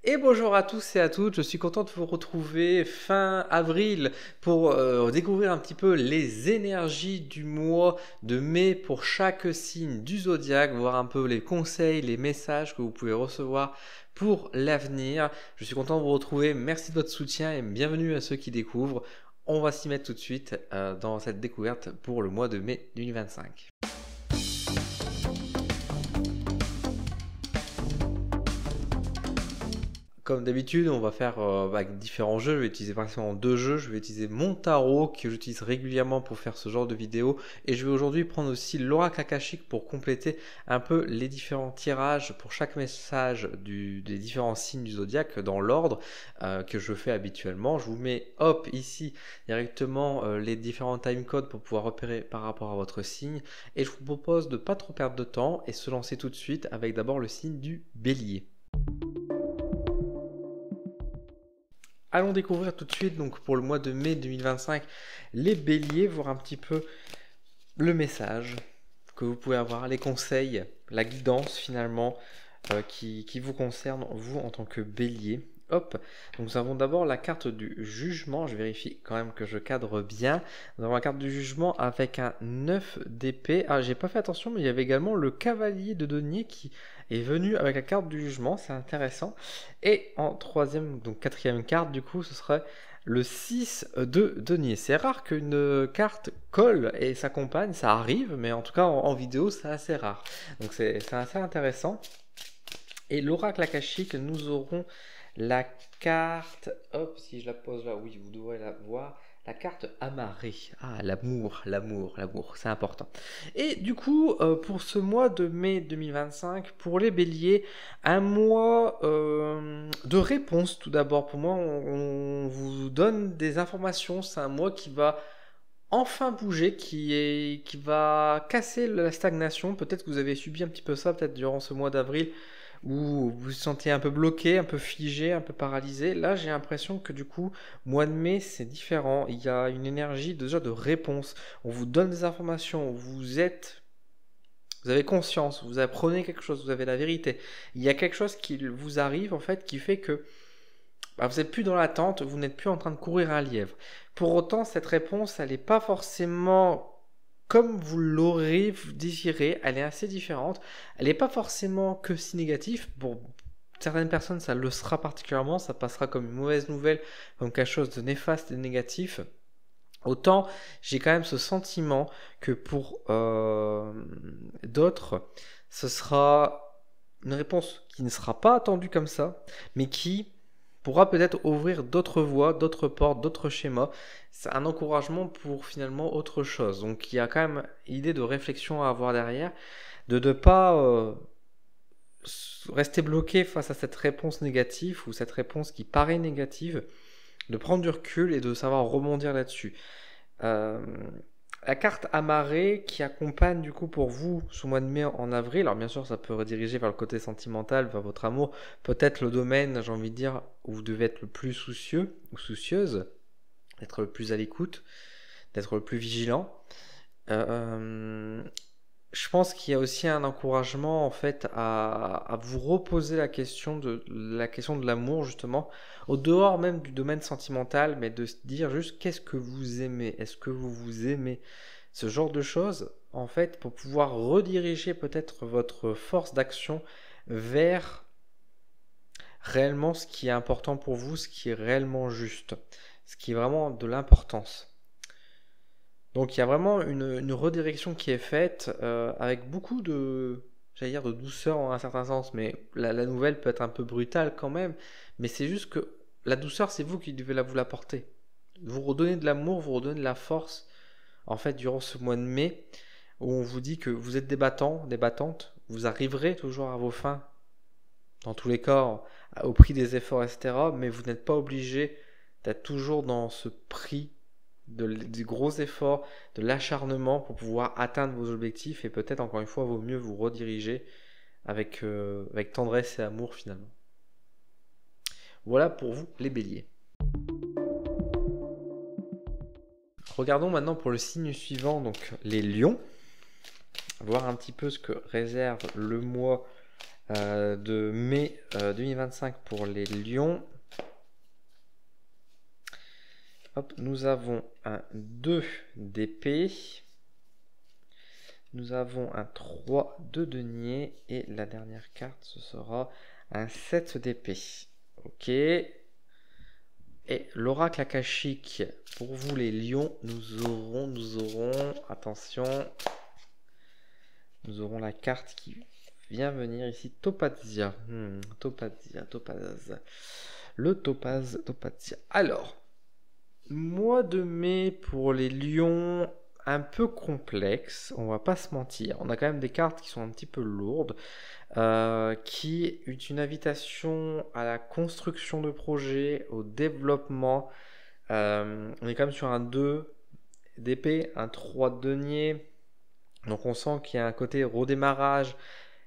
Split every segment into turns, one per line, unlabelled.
Et bonjour à tous et à toutes, je suis content de vous retrouver fin avril pour découvrir un petit peu les énergies du mois de mai pour chaque signe du zodiaque, voir un peu les conseils, les messages que vous pouvez recevoir pour l'avenir. Je suis content de vous retrouver, merci de votre soutien et bienvenue à ceux qui découvrent. On va s'y mettre tout de suite dans cette découverte pour le mois de mai 2025. Comme d'habitude, on va faire avec différents jeux. Je vais utiliser principalement deux jeux. Je vais utiliser mon tarot que j'utilise régulièrement pour faire ce genre de vidéo. Et je vais aujourd'hui prendre aussi l'oracle akashique pour compléter un peu les différents tirages pour chaque message des différents signes du zodiaque dans l'ordre que je fais habituellement. Je vous mets hop ici directement les différents timecodes pour pouvoir repérer par rapport à votre signe. Et je vous propose de ne pas trop perdre de temps et se lancer tout de suite avec d'abord le signe du bélier. Allons découvrir tout de suite, donc pour le mois de mai 2025, les béliers, voir un petit peu le message que vous pouvez avoir, les conseils, la guidance finalement qui vous concerne, vous en tant que bélier. Hop, donc nous avons d'abord la carte du jugement, je vérifie quand même que je cadre bien. Nous avons la carte du jugement avec un 9 d'épée. Ah, j'ai pas fait attention, mais il y avait également le cavalier de denier qui est venu avec la carte du jugement, c'est intéressant. Et en troisième, donc quatrième carte, du coup, ce serait le 6 de denier. C'est rare qu'une carte colle et s'accompagne, ça arrive, mais en tout cas en vidéo, c'est assez rare. Donc c'est assez intéressant. Et l'oracle akashique, nous aurons la carte, hop, si je la pose là, oui, vous devrez la voir, la carte amarrée. Ah, l'amour, l'amour, l'amour, c'est important. Et du coup, pour ce mois de mai 2025, pour les béliers, un mois de réponse tout d'abord. Pour moi, on vous donne des informations, c'est un mois qui va enfin bouger, qui va casser la stagnation. Peut-être que vous avez subi un petit peu ça, peut-être durant ce mois d'avril, où vous vous sentez un peu bloqué, un peu figé, un peu paralysé. Là, j'ai l'impression que du coup, mois de mai, c'est différent. Il y a une énergie déjà de réponse. On vous donne des informations, vous avez conscience, vous apprenez quelque chose, vous avez la vérité. Il y a quelque chose qui vous arrive en fait qui fait que vous n'êtes plus dans l'attente, vous n'êtes plus en train de courir un lièvre. Pour autant, cette réponse, elle n'est pas forcément comme vous l'aurez désiré, elle est assez différente. Elle n'est pas forcément que si négative. Pour certaines personnes, ça le sera particulièrement, ça passera comme une mauvaise nouvelle, comme quelque chose de néfaste et de négatif. Autant, j'ai quand même ce sentiment que pour d'autres, ce sera une réponse qui ne sera pas attendue comme ça, mais qui pourra peut-être ouvrir d'autres voies, d'autres portes, d'autres schémas. C'est un encouragement pour finalement autre chose. Donc il y a quand même une idée de réflexion à avoir derrière, de ne pas rester bloqué face à cette réponse négative ou cette réponse qui paraît négative, de prendre du recul et de savoir rebondir là-dessus. Euh, la carte amarrée qui accompagne du coup pour vous ce mois de mai en avril, alors bien sûr ça peut rediriger vers le côté sentimental, vers votre amour, peut-être le domaine, j'ai envie de dire, où vous devez être le plus soucieux ou soucieuse, d'être le plus à l'écoute, d'être le plus vigilant. Euh, je pense qu'il y a aussi un encouragement en fait à vous reposer la question de l'amour justement, au dehors même du domaine sentimental, mais de se dire juste qu'est-ce que vous aimez, est-ce que vous vous aimez, ce genre de choses en fait pour pouvoir rediriger peut-être votre force d'action vers réellement ce qui est important pour vous, ce qui est réellement juste, ce qui est vraiment de l'importance. Donc il y a vraiment une redirection qui est faite avec beaucoup de, j'allais dire de douceur en un certain sens, mais la nouvelle peut être un peu brutale quand même, mais c'est juste que la douceur c'est vous qui devez vous l'apporter. Vous redonnez de l'amour, vous redonnez de la force en fait durant ce mois de mai où on vous dit que vous êtes des battants, des battantes, vous arriverez toujours à vos fins, dans tous les cas au prix des efforts etc. Mais vous n'êtes pas obligé d'être toujours dans ce prix des gros efforts, de l'acharnement pour pouvoir atteindre vos objectifs et peut-être encore une fois vaut mieux vous rediriger avec tendresse et amour finalement. Voilà pour vous les béliers. Regardons maintenant pour le signe suivant, donc les lions. Voir un petit peu ce que réserve le mois de mai 2025 pour les lions. Hop, nous avons un 2 d'épée. Nous avons un 3 de denier. Et la dernière carte, ce sera un 7 d'épée. Ok. Et l'oracle akashique, pour vous les lions, nous aurons, attention, nous aurons la carte qui vient venir ici, Topazia. Topaz. Le Topazia. Alors, mois de mai pour les lions, un peu complexe, on va pas se mentir. On a quand même des cartes qui sont un petit peu lourdes, qui est une invitation à la construction de projets, au développement. On est quand même sur un 2 d'épée, un 3 de denier. Donc on sent qu'il y a un côté redémarrage,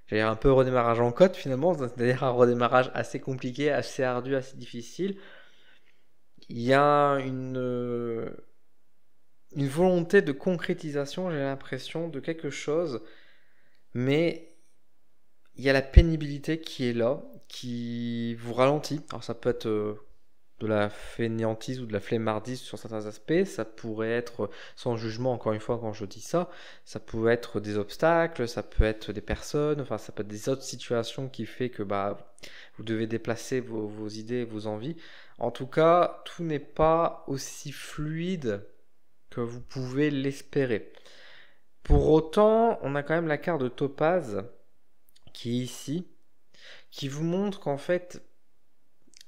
j'allais dire un peu redémarrage en côte finalement, c'est-à-dire un redémarrage assez compliqué, assez ardu, assez difficile. Il y a une volonté de concrétisation, j'ai l'impression, de quelque chose, mais il y a la pénibilité qui est là, qui vous ralentit. Alors ça peut être de la fainéantise ou de la flemmardise sur certains aspects, ça pourrait être, sans jugement encore une fois quand je dis ça, ça peut être des obstacles, ça peut être des personnes, enfin ça peut être des autres situations qui fait que vous devez déplacer vos idées, vos envies. En tout cas, tout n'est pas aussi fluide que vous pouvez l'espérer. Pour autant, on a quand même la carte de Topaz qui est ici, qui vous montre qu'en fait,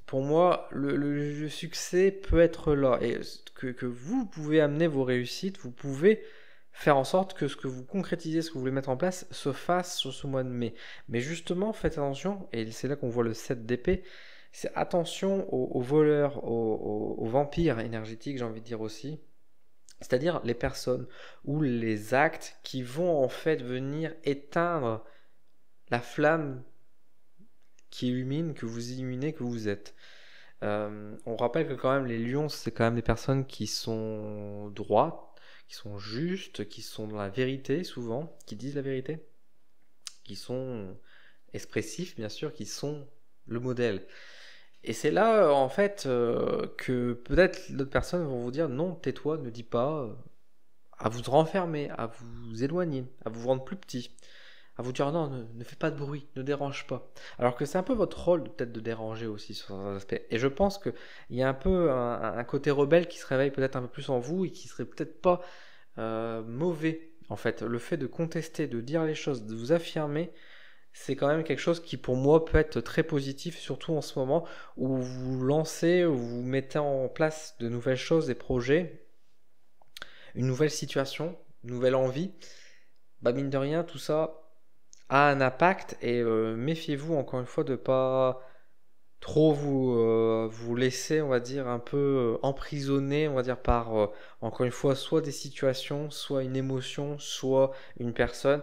pour moi, le succès peut être là et que vous pouvez amener vos réussites, vous pouvez faire en sorte que ce que vous concrétisez, ce que vous voulez mettre en place, se fasse sur ce mois de mai. Mais justement, faites attention, et c'est là qu'on voit le 7 d'épée, c'est attention aux voleurs, aux vampires énergétiques, j'ai envie de dire aussi. C'est-à-dire les personnes ou les actes qui vont en fait venir éteindre la flamme qui illumine, que vous illuminez, que vous êtes. On rappelle que quand même les lions, c'est quand même des personnes qui sont droites, qui sont justes, qui sont dans la vérité souvent, qui disent la vérité, qui sont expressifs bien sûr, qui sont le modèle. Et c'est là en fait que peut-être d'autres personnes vont vous dire non, tais-toi, ne dis pas, à vous renfermer, à vous éloigner, à vous rendre plus petit, à vous dire non, ne fais pas de bruit, ne dérange pas. Alors que c'est un peu votre rôle peut-être de déranger aussi sur certains aspects. Et je pense qu'il y a un peu un côté rebelle qui se réveille peut-être un peu plus en vous et qui serait peut-être pas mauvais. En fait, le fait de contester, de dire les choses, de vous affirmer, c'est quand même quelque chose qui pour moi peut être très positif, surtout en ce moment où vous lancez, où vous mettez en place de nouvelles choses, des projets, une nouvelle situation, une nouvelle envie. Mine de rien, tout ça a un impact et méfiez-vous encore une fois de pas trop vous laisser, on va dire, un peu emprisonner, on va dire, par encore une fois soit des situations, soit une émotion, soit une personne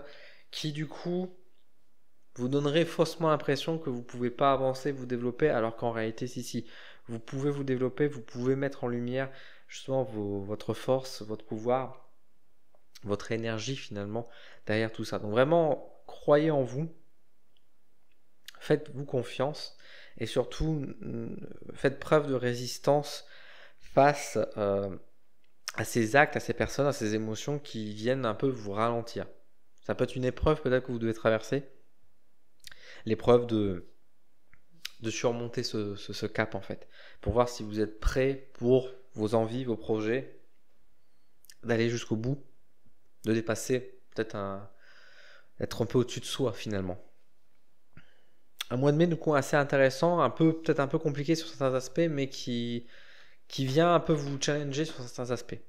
qui du coup vous donnerait faussement l'impression que vous pouvez pas avancer, vous développer, alors qu'en réalité si, vous pouvez vous développer, vous pouvez mettre en lumière justement votre force, votre pouvoir, votre énergie finalement derrière tout ça. Donc vraiment, croyez en vous, faites-vous confiance et surtout faites preuve de résistance face à ces actes, à ces personnes, à ces émotions qui viennent un peu vous ralentir. Ça peut être une épreuve peut-être que vous devez traverser, l'épreuve de surmonter ce cap en fait, pour voir si vous êtes prêt pour vos envies, vos projets, d'aller jusqu'au bout, de dépasser peut-être être un peu au-dessus de soi finalement. Un mois de mai du coup assez intéressant, peut-être un peu compliqué sur certains aspects, mais qui vient un peu vous challenger sur certains aspects.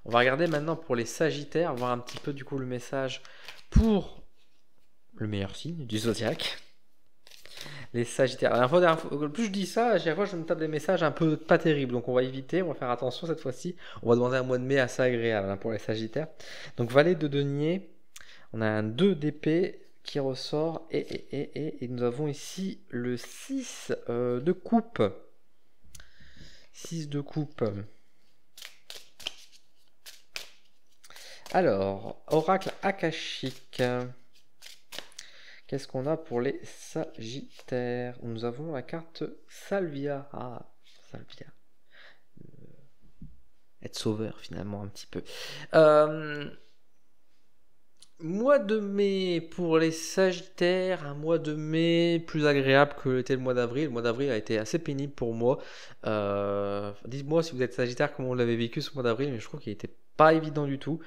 On va regarder maintenant pour les Sagittaires, voir un petit peu du coup le message pour le meilleur signe du zodiaque. Les Sagittaires. Plus je dis ça, à chaque fois je me tape des messages un peu pas terribles, donc on va éviter, on va faire attention cette fois-ci. On va demander un mois de mai assez agréable pour les Sagittaires. Donc valet de denier, on a un 2 d'épée qui ressort et nous avons ici le 6 de coupe. 6 de coupe. Alors, oracle akashique. Qu'est-ce qu'on a pour les Sagittaires? Nous avons la carte Salvia. Ah, Salvia. Être sauveur finalement un petit peu. Mois de mai pour les Sagittaires, un mois de mai plus agréable que l'était le mois d'avril. Le mois d'avril a été assez pénible pour moi. Dites-moi si vous êtes Sagittaire comment vous l'avez vécu ce mois d'avril, mais je trouve qu'il n'était pas évident du tout.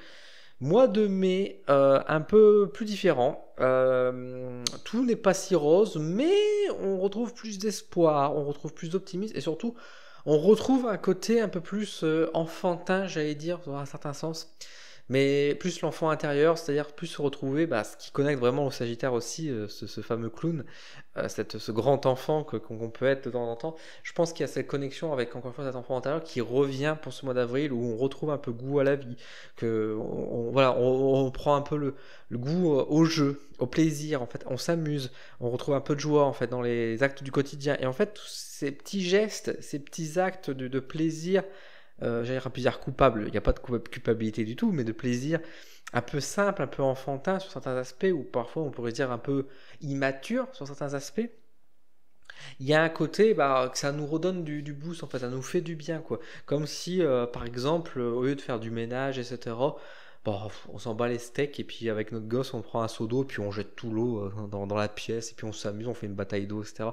Mois de mai, un peu plus différent. Tout n'est pas si rose, mais on retrouve plus d'espoir, on retrouve plus d'optimisme et surtout, on retrouve un côté un peu plus enfantin, j'allais dire, dans un certain sens. Mais plus l'enfant intérieur, c'est-à-dire plus se retrouver, ce qui connecte vraiment au Sagittaire aussi, ce fameux clown, ce grand enfant qu'on peut être de temps en temps. Je pense qu'il y a cette connexion avec, encore une fois, cet enfant intérieur qui revient pour ce mois d'avril où on retrouve un peu goût à la vie, voilà, on prend un peu le goût au jeu, au plaisir, en fait, on s'amuse, on retrouve un peu de joie en fait dans les actes du quotidien. Et en fait, tous ces petits gestes, ces petits actes de plaisir, j'allais dire un plaisir coupable, il n'y a pas de culpabilité du tout, mais de plaisir un peu simple, un peu enfantin sur certains aspects, ou parfois on pourrait dire un peu immature sur certains aspects. Il y a un côté que ça nous redonne du boost, en fait, ça nous fait du bien, quoi. Comme si, par exemple, au lieu de faire du ménage, etc., on s'en bat les steaks, et puis avec notre gosse, on prend un seau d'eau, puis on jette tout l'eau dans la pièce, et puis on s'amuse, on fait une bataille d'eau, etc.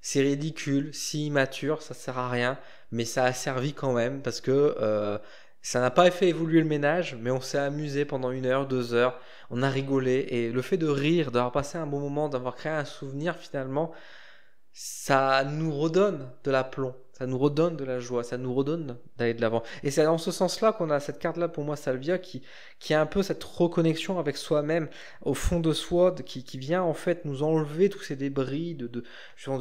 C'est ridicule, si immature, ça sert à rien, mais ça a servi quand même, parce que ça n'a pas fait évoluer le ménage, mais on s'est amusé pendant 1 heure, 2 heures, on a rigolé, et le fait de rire, d'avoir passé un bon moment, d'avoir créé un souvenir finalement, ça nous redonne de l'aplomb, ça nous redonne de la joie, ça nous redonne d'aller de l'avant. Et c'est dans ce sens-là qu'on a cette carte-là, pour moi, Salvia, qui a un peu cette reconnexion avec soi-même, au fond de soi, qui vient en fait nous enlever tous ces débris de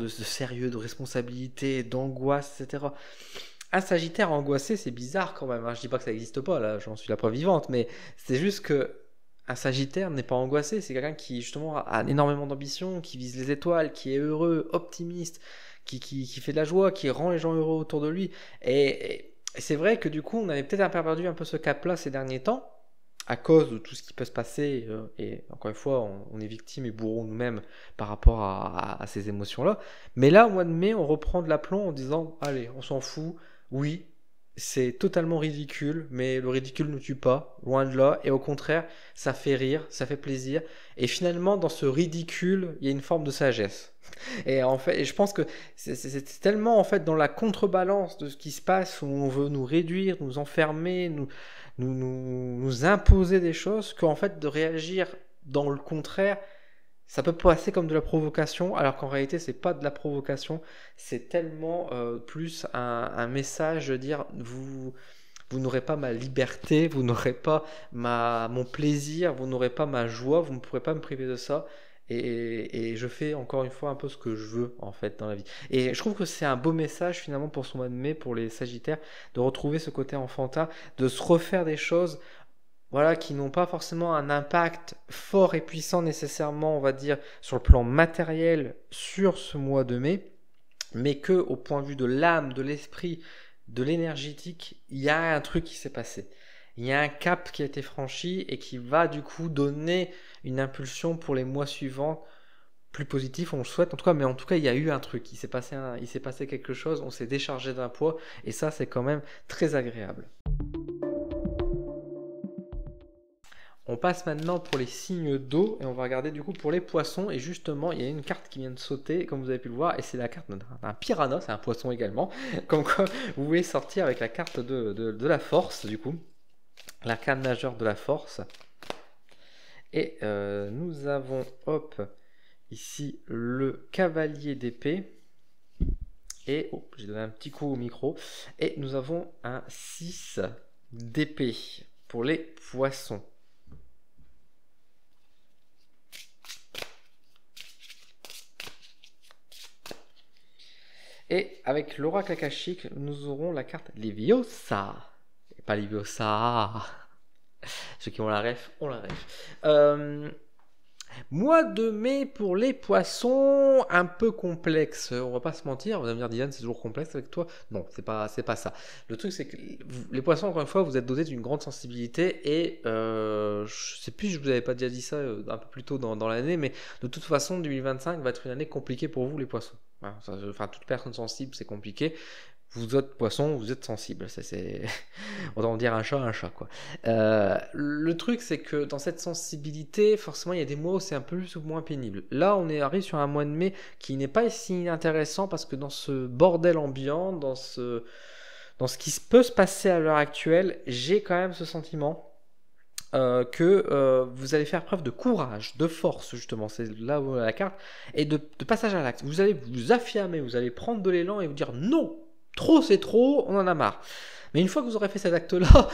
sérieux, de responsabilité, d'angoisse, etc. Un Sagittaire angoissé, c'est bizarre quand même, hein. Je dis pas que ça n'existe pas, là, j'en suis la preuve vivante, mais c'est juste que un Sagittaire n'est pas angoissé, c'est quelqu'un qui justement a énormément d'ambition, qui vise les étoiles, qui est heureux, optimiste, qui fait de la joie, qui rend les gens heureux autour de lui. Et c'est vrai que du coup, on avait peut-être un peu perdu un peu ce cap-là ces derniers temps, à cause de tout ce qui peut se passer, et encore une fois, on est victime et bourreau nous-mêmes par rapport à ces émotions-là. Mais là, au mois de mai, on reprend de l'aplomb en disant, allez, on s'en fout, oui, c'est totalement ridicule, mais le ridicule ne tue pas, loin de là, et au contraire, ça fait rire, ça fait plaisir, et finalement, dans ce ridicule, il y a une forme de sagesse. Et en fait, et je pense que c'est tellement en fait dans la contrebalance de ce qui se passe où on veut nous réduire, nous enfermer, nous imposer des choses, qu'en fait de réagir dans le contraire, ça peut passer comme de la provocation, alors qu'en réalité, c'est pas de la provocation, c'est tellement plus un message de dire vous n'aurez pas ma liberté, vous n'aurez pas mon plaisir, vous n'aurez pas ma joie, vous ne pourrez pas me priver de ça. Et je fais encore une fois un peu ce que je veux en fait dans la vie. Et je trouve que c'est un beau message finalement pour ce mois de mai, pour les Sagittaires, de retrouver ce côté enfantin, de se refaire des choses, voilà, qui n'ont pas forcément un impact fort et puissant nécessairement, on va dire, sur le plan matériel sur ce mois de mai, mais que au point de vue de l'âme, de l'esprit, de l'énergétique, il y a un truc qui s'est passé. Il y a un cap qui a été franchi et qui va du coup donner une impulsion pour les mois suivants plus positif, on le souhaite en tout cas, mais en tout cas il y a eu un truc, il s'est passé quelque chose, on s'est déchargé d'un poids et ça c'est quand même très agréable. On passe maintenant pour les signes d'eau et on va regarder du coup pour les poissons. Et justement, il y a une carte qui vient de sauter, comme vous avez pu le voir, et c'est la carte d'un piranha, c'est un poisson également. Comme quoi, vous pouvez sortir avec la carte de la force, du coup, l'arcane majeur de la force. Et nous avons, hop, ici le cavalier d'épée. Et, oh, j'ai donné un petit coup au micro. Et nous avons un 6 d'épée pour les poissons. Et avec l'oracle akashique, nous aurons la carte Leviosa. Et pas Leviosa. Ceux qui ont la ref, on la ref. Mois de mai pour les poissons, un peu complexe, on va pas se mentir. Vous allez me dire, Dylan, c'est toujours complexe avec toi. Non, c'est pas ça. Le truc, c'est que les poissons, encore une fois, vous êtes dotés d'une grande sensibilité et je sais plus, je vous avais pas déjà dit ça un peu plus tôt dans l'année, mais de toute façon, 2025 va être une année compliquée pour vous, les poissons. Voilà, enfin, toute personne sensible, c'est compliqué. Vous êtes poisson, vous êtes sensible. Ça, c'est autant dire un chat, quoi. Le truc, c'est que dans cette sensibilité, forcément, il y a des mois où c'est un peu plus ou moins pénible. Là, arrive sur un mois de mai qui n'est pas si intéressant parce que dans ce bordel ambiant, dans ce qui peut se passer à l'heure actuelle, j'ai quand même ce sentiment que vous allez faire preuve de courage, de force, justement, c'est là où la carte, et de passage à l'acte. Vous allez vous affirmer, vous allez prendre de l'élan et vous dire non, trop c'est trop, on en a marre. Mais une fois que vous aurez fait cet acte-là,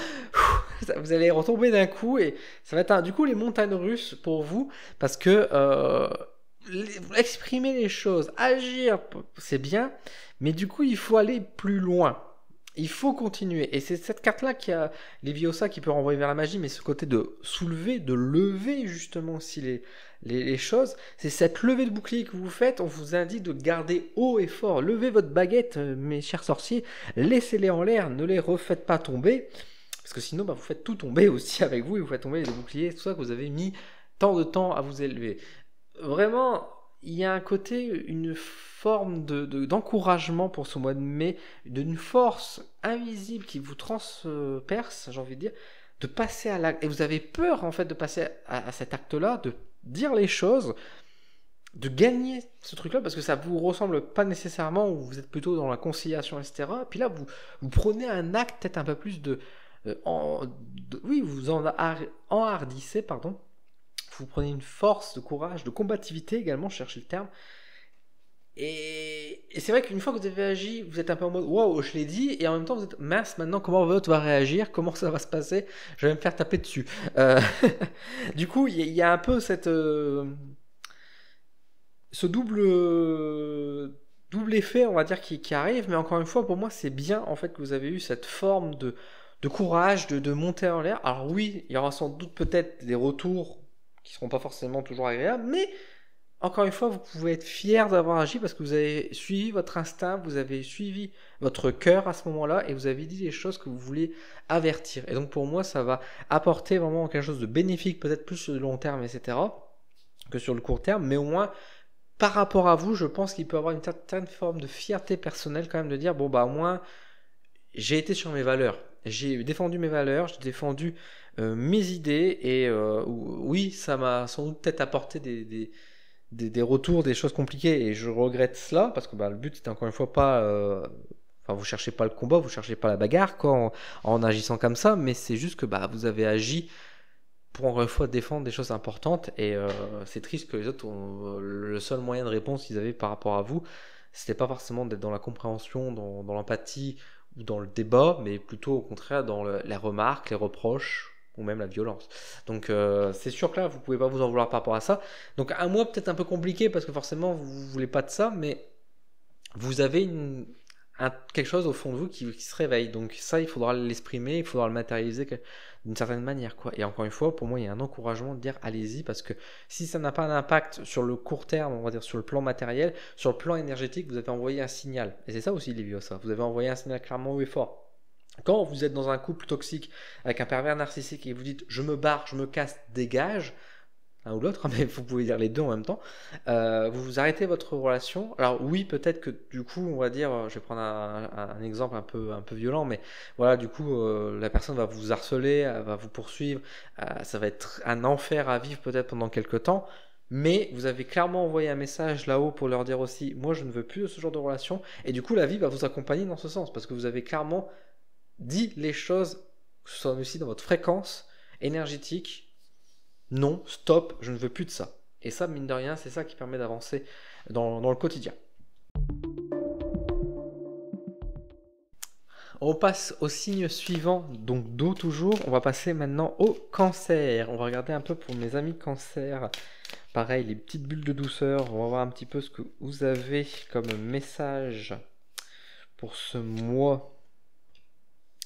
vous allez retomber d'un coup et ça va être du coup les montagnes russes pour vous parce que exprimer les choses, agir, c'est bien, mais du coup il faut aller plus loin. Il faut continuer. Et c'est cette carte-là qui a Leviosa qui peut renvoyer vers la magie, mais ce côté de soulever, de lever justement aussi les choses. C'est cette levée de bouclier que vous faites. On vous indique de garder haut et fort. Levez votre baguette, mes chers sorciers. Laissez-les en l'air. Ne les refaites pas tomber. Parce que sinon, vous faites tout tomber aussi avec vous. Et vous faites tomber les boucliers. Tout ça que vous avez mis tant de temps à vous élever. Vraiment, il y a un côté, une forme d'encouragement pour ce mois de mai, d'une force invisible qui vous transperce, j'ai envie de dire, de passer à l'acte. Et vous avez peur, en fait, de passer à cet acte-là, de dire les choses, de gagner ce truc-là, parce que ça vous ressemble pas nécessairement, ou vous êtes plutôt dans la conciliation, etc. Et puis là, vous prenez un acte, peut-être un peu plus oui, vous enhardissez, pardon. Vous prenez une force de courage, de combativité également, cherchez le terme. Et c'est vrai qu'une fois que vous avez agi, vous êtes un peu en mode waouh, je l'ai dit, et en même temps vous êtes mince, maintenant comment l'autre va réagir, comment ça va se passer, je vais me faire taper dessus. Du coup, il y a un peu ce double effet, on va dire, qui arrive, mais encore une fois, pour moi, c'est bien en fait que vous avez eu cette forme de courage, de monter en l'air. Alors oui, il y aura sans doute peut-être des retours qui seront pas forcément toujours agréables, mais encore une fois, vous pouvez être fier d'avoir agi parce que vous avez suivi votre instinct, vous avez suivi votre cœur à ce moment-là et vous avez dit les choses que vous voulez avertir. Et donc pour moi, ça va apporter vraiment quelque chose de bénéfique, peut-être plus sur le long terme, etc., que sur le court terme, mais au moins par rapport à vous, je pense qu'il peut y avoir une certaine forme de fierté personnelle quand même de dire, bon au moins, j'ai été sur mes valeurs. J'ai défendu mes valeurs, j'ai défendu mes idées et oui, ça m'a sans doute peut-être apporté des retours, des choses compliquées et je regrette cela parce que le but c'était encore une fois pas enfin vous cherchez pas le combat, vous cherchez pas la bagarre quoi, en agissant comme ça, mais c'est juste que vous avez agi pour encore une fois défendre des choses importantes et c'est triste que les autres ont le seul moyen de réponse qu'ils avaient par rapport à vous, c'était pas forcément d'être dans la compréhension, dans l'empathie ou dans le débat, mais plutôt au contraire dans les remarques, les reproches ou même la violence. Donc c'est sûr que là, vous pouvez pas vous en vouloir par rapport à ça. Donc un mois peut-être un peu compliqué parce que forcément vous voulez pas de ça, mais vous avez quelque chose au fond de vous qui se réveille. Donc ça, il faudra l'exprimer, il faudra le matérialiser d'une certaine manière, quoi. Et encore une fois, pour moi, il y a un encouragement de dire allez-y parce que si ça n'a pas un impact sur le court terme, on va dire sur le plan matériel, sur le plan énergétique, vous avez envoyé un signal. Et c'est ça aussi, Leviosa. Vous avez envoyé un signal clairement haut et fort. Quand vous êtes dans un couple toxique avec un pervers narcissique et vous dites je me barre, je me casse, dégage, l'un ou l'autre, mais vous pouvez dire les deux en même temps, vous arrêtez votre relation. Alors oui, peut-être que du coup, on va dire, je vais prendre un exemple un peu violent, mais voilà, du coup, la personne va vous harceler, elle va vous poursuivre, ça va être un enfer à vivre peut-être pendant quelques temps. Mais vous avez clairement envoyé un message là-haut pour leur dire aussi, moi je ne veux plus de ce genre de relation, et du coup la vie va vous accompagner dans ce sens, parce que vous avez clairement dit les choses, que ce soit aussi dans votre fréquence énergétique, non, stop, je ne veux plus de ça. Et ça, mine de rien, c'est ça qui permet d'avancer dans le quotidien. On passe au signe suivant, donc d'eau toujours. On va passer maintenant au cancer. On va regarder un peu pour mes amis cancer. Pareil, les petites bulles de douceur. On va voir un petit peu ce que vous avez comme message pour ce mois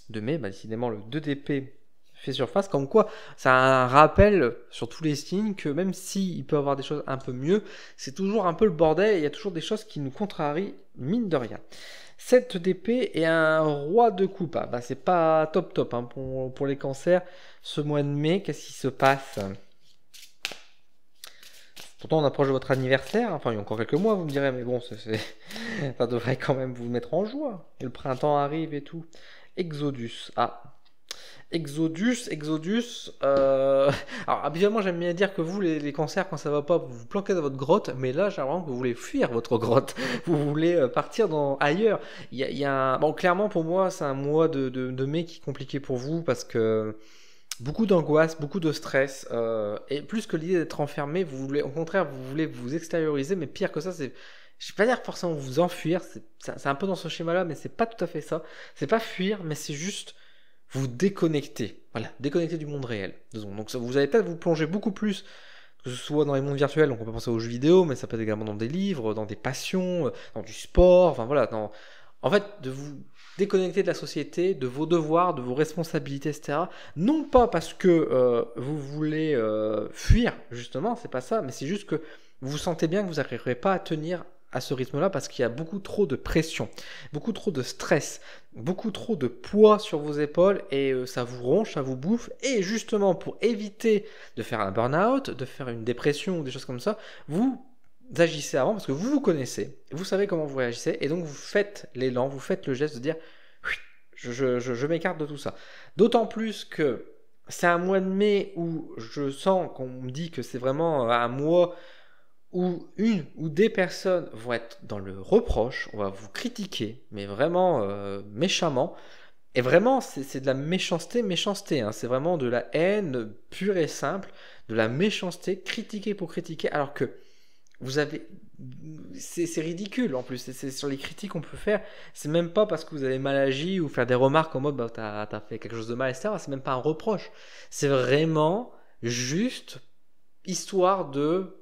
de mai. Décidément, le 2 d'épée fait surface, comme quoi c'est un rappel sur tous les signes que même s'il peut y avoir des choses un peu mieux, c'est toujours un peu le bordel et il y a toujours des choses qui nous contrarient, mine de rien. 7 d'épée et un roi de coupe. Ah, bah, c'est pas top hein, pour les cancers. Ce mois de mai, qu'est-ce qui se passe? Pourtant, on approche de votre anniversaire. Enfin, il y a encore quelques mois, vous me direz, mais bon, ça devrait quand même vous mettre en joie. Et le printemps arrive et tout. Exodus. Ah. Exodus. Alors, habituellement, j'aime bien dire que vous, les cancers, quand ça va pas, vous vous planquez dans votre grotte. Mais là, j'ai l'impression que vous voulez fuir votre grotte. Vous voulez partir ailleurs. Bon, clairement, pour moi, c'est un mois de mai qui est compliqué pour vous parce que beaucoup d'angoisse, beaucoup de stress, et plus que l'idée d'être enfermé, au contraire, vous voulez vous extérioriser, mais pire que ça, je ne vais pas dire forcément vous enfuir, c'est un peu dans ce schéma-là, mais c'est pas tout à fait ça. C'est pas fuir, mais c'est juste vous déconnecter. Voilà, déconnecter du monde réel. Donc vous allez peut-être vous plonger beaucoup plus, que ce soit dans les mondes virtuels, donc on peut penser aux jeux vidéo, mais ça peut être également dans des livres, dans des passions, dans du sport, enfin voilà, en fait, de vous déconnecter de la société, de vos devoirs, de vos responsabilités, etc. Non pas parce que vous voulez fuir, justement, c'est pas ça, mais c'est juste que vous sentez bien que vous n'arriverez pas à tenir à ce rythme-là parce qu'il y a beaucoup trop de pression, beaucoup trop de stress, beaucoup trop de poids sur vos épaules et ça vous ronge, ça vous bouffe. Et justement, pour éviter de faire un burn-out, de faire une dépression ou des choses comme ça, vous agissez avant parce que vous vous connaissez, vous savez comment vous réagissez et donc vous faites l'élan, vous faites le geste de dire je m'écarte de tout ça. D'autant plus que c'est un mois de mai où je sens qu'on me dit que c'est vraiment un mois où une ou des personnes vont être dans le reproche, on va vous critiquer, mais vraiment méchamment. Et vraiment, c'est de la méchanceté, hein. C'est vraiment de la haine pure et simple, de la méchanceté, critiquer pour critiquer, alors que vous avez... C'est ridicule en plus, c'est sur les critiques qu'on peut faire, c'est même pas parce que vous avez mal agi ou faire des remarques en mode bah, t'as fait quelque chose de mal, etc. C'est même pas un reproche, c'est vraiment juste histoire de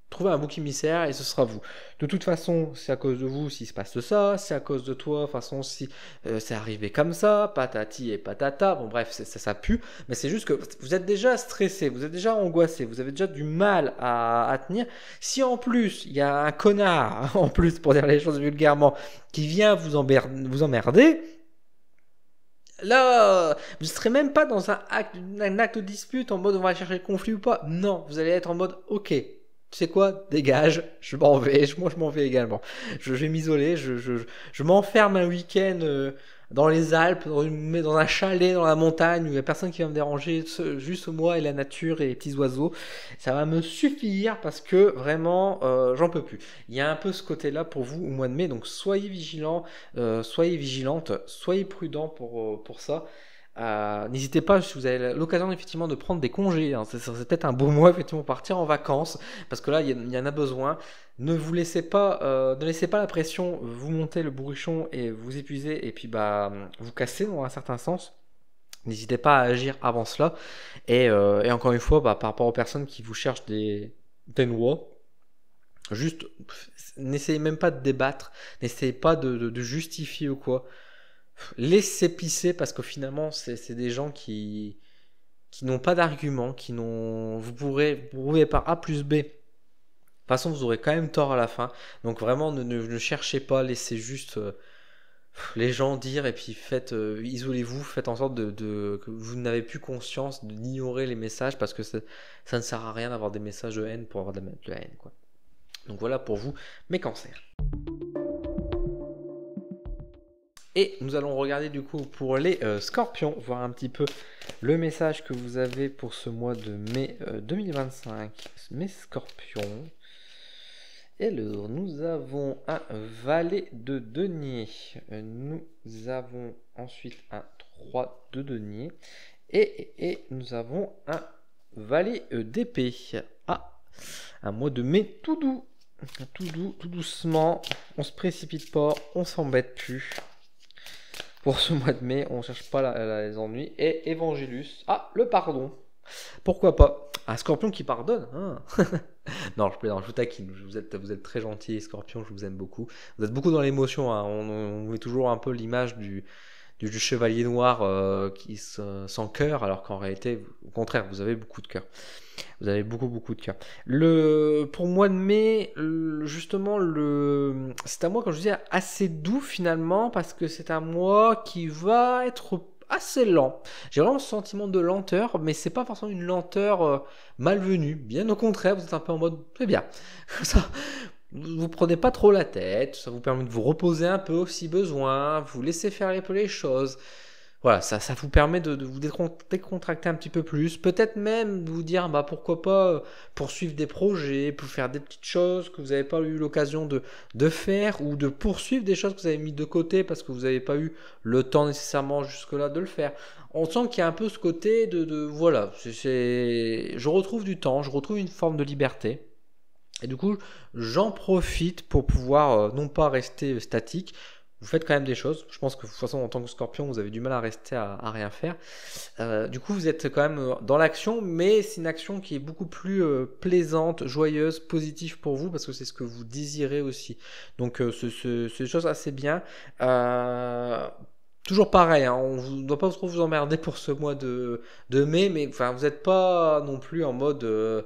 trouver un bouc émissaire et ce sera vous. De toute façon, c'est à cause de vous s'il se passe ça, c'est à cause de toi, de toute façon, si c'est arrivé comme ça, patati et patata, bon bref, ça pue, mais c'est juste que vous êtes déjà stressé, vous êtes déjà angoissé, vous avez déjà du mal à tenir. Si en plus, il y a un connard, en plus, pour dire les choses vulgairement, qui vient vous emmerder, là, vous ne serez même pas dans un acte de dispute en mode on va chercher le conflit ou pas. Non, vous allez être en mode ok, tu sais quoi, dégage, je m'en vais, moi je m'en vais également. Je vais m'isoler, je m'enferme un week-end dans les Alpes, dans un chalet dans la montagne où il n'y a personne qui va me déranger, juste moi et la nature et les petits oiseaux. Ça va me suffire parce que vraiment, j'en peux plus. Il y a un peu ce côté-là pour vous au mois de mai, donc soyez vigilants, soyez vigilantes, soyez prudents pour ça. N'hésitez pas si vous avez l'occasion effectivement de prendre des congés, hein. C'est peut-être un beau mois effectivement pour partir en vacances parce que là il y en a besoin. Ne laissez pas la pression vous monter le bourrichon et vous épuiser et puis bah vous casser dans un certain sens. N'hésitez pas à agir avant cela et encore une fois bah, par rapport aux personnes qui vous cherchent des noix. Juste, n'essayez même pas de débattre, n'essayez pas de justifier ou quoi. Laissez pisser parce que finalement c'est des gens qui n'ont pas d'argument, vous pouvez par A plus B. De toute façon vous aurez quand même tort à la fin. Donc vraiment ne cherchez pas, laissez juste les gens dire et puis isolez-vous, faites en sorte que vous n'avez plus conscience d'ignorer les messages parce que ça ne sert à rien d'avoir des messages de haine pour avoir de la haine, quoi. Donc voilà pour vous mes cancers. Et nous allons regarder du coup pour les scorpions, voir un petit peu le message que vous avez pour ce mois de mai 2025. Mes scorpions. Et alors, nous avons un valet de denier. Nous avons ensuite un 3 de denier. Et nous avons un valet d'épée. Ah, un mois de mai tout doux. Tout doux, tout doucement. On se précipite pas, on s'embête plus. Pour ce mois de mai, on ne cherche pas les ennuis. Et Évangélus. Ah, le pardon. Pourquoi pas? Un scorpion qui pardonne, hein. Non, je plaisante, je vous taquine. Vous êtes très gentil, scorpion, je vous aime beaucoup. Vous êtes beaucoup dans l'émotion, hein. On met toujours un peu l'image du chevalier noir sans cœur, alors qu'en réalité, au contraire, vous avez beaucoup de cœur. Vous avez beaucoup de cœur. Pour mois de mai, justement, c'est un mois, comme je disais, assez doux finalement, parce que c'est un mois qui va être assez lent. J'ai vraiment ce sentiment de lenteur, mais c'est pas forcément une lenteur malvenue. Bien au contraire, vous êtes un peu en mode très bien. Ça, vous prenez pas trop la tête, ça vous permet de vous reposer un peu si besoin, vous laissez faire un peu les choses. Voilà, ça vous permet de vous décontracter un petit peu plus. Peut-être même de vous dire, bah pourquoi pas poursuivre des projets, pour faire des petites choses que vous n'avez pas eu l'occasion de faire, ou de poursuivre des choses que vous avez mis de côté parce que vous n'avez pas eu le temps nécessairement jusque-là de le faire. On sent qu'il y a un peu ce côté voilà, je retrouve du temps, je retrouve une forme de liberté. Et du coup, j'en profite pour pouvoir non pas rester statique. Vous faites quand même des choses. Je pense que de toute façon, en tant que scorpion, vous avez du mal à rester à rien faire. Du coup, vous êtes quand même dans l'action, mais c'est une action qui est beaucoup plus plaisante, joyeuse, positive pour vous, parce que c'est ce que vous désirez aussi. Donc, c'est des choses assez bien. Toujours pareil, hein, on ne doit pas trop vous emmerder pour ce mois de mai, mais enfin, vous n'êtes pas non plus en mode... le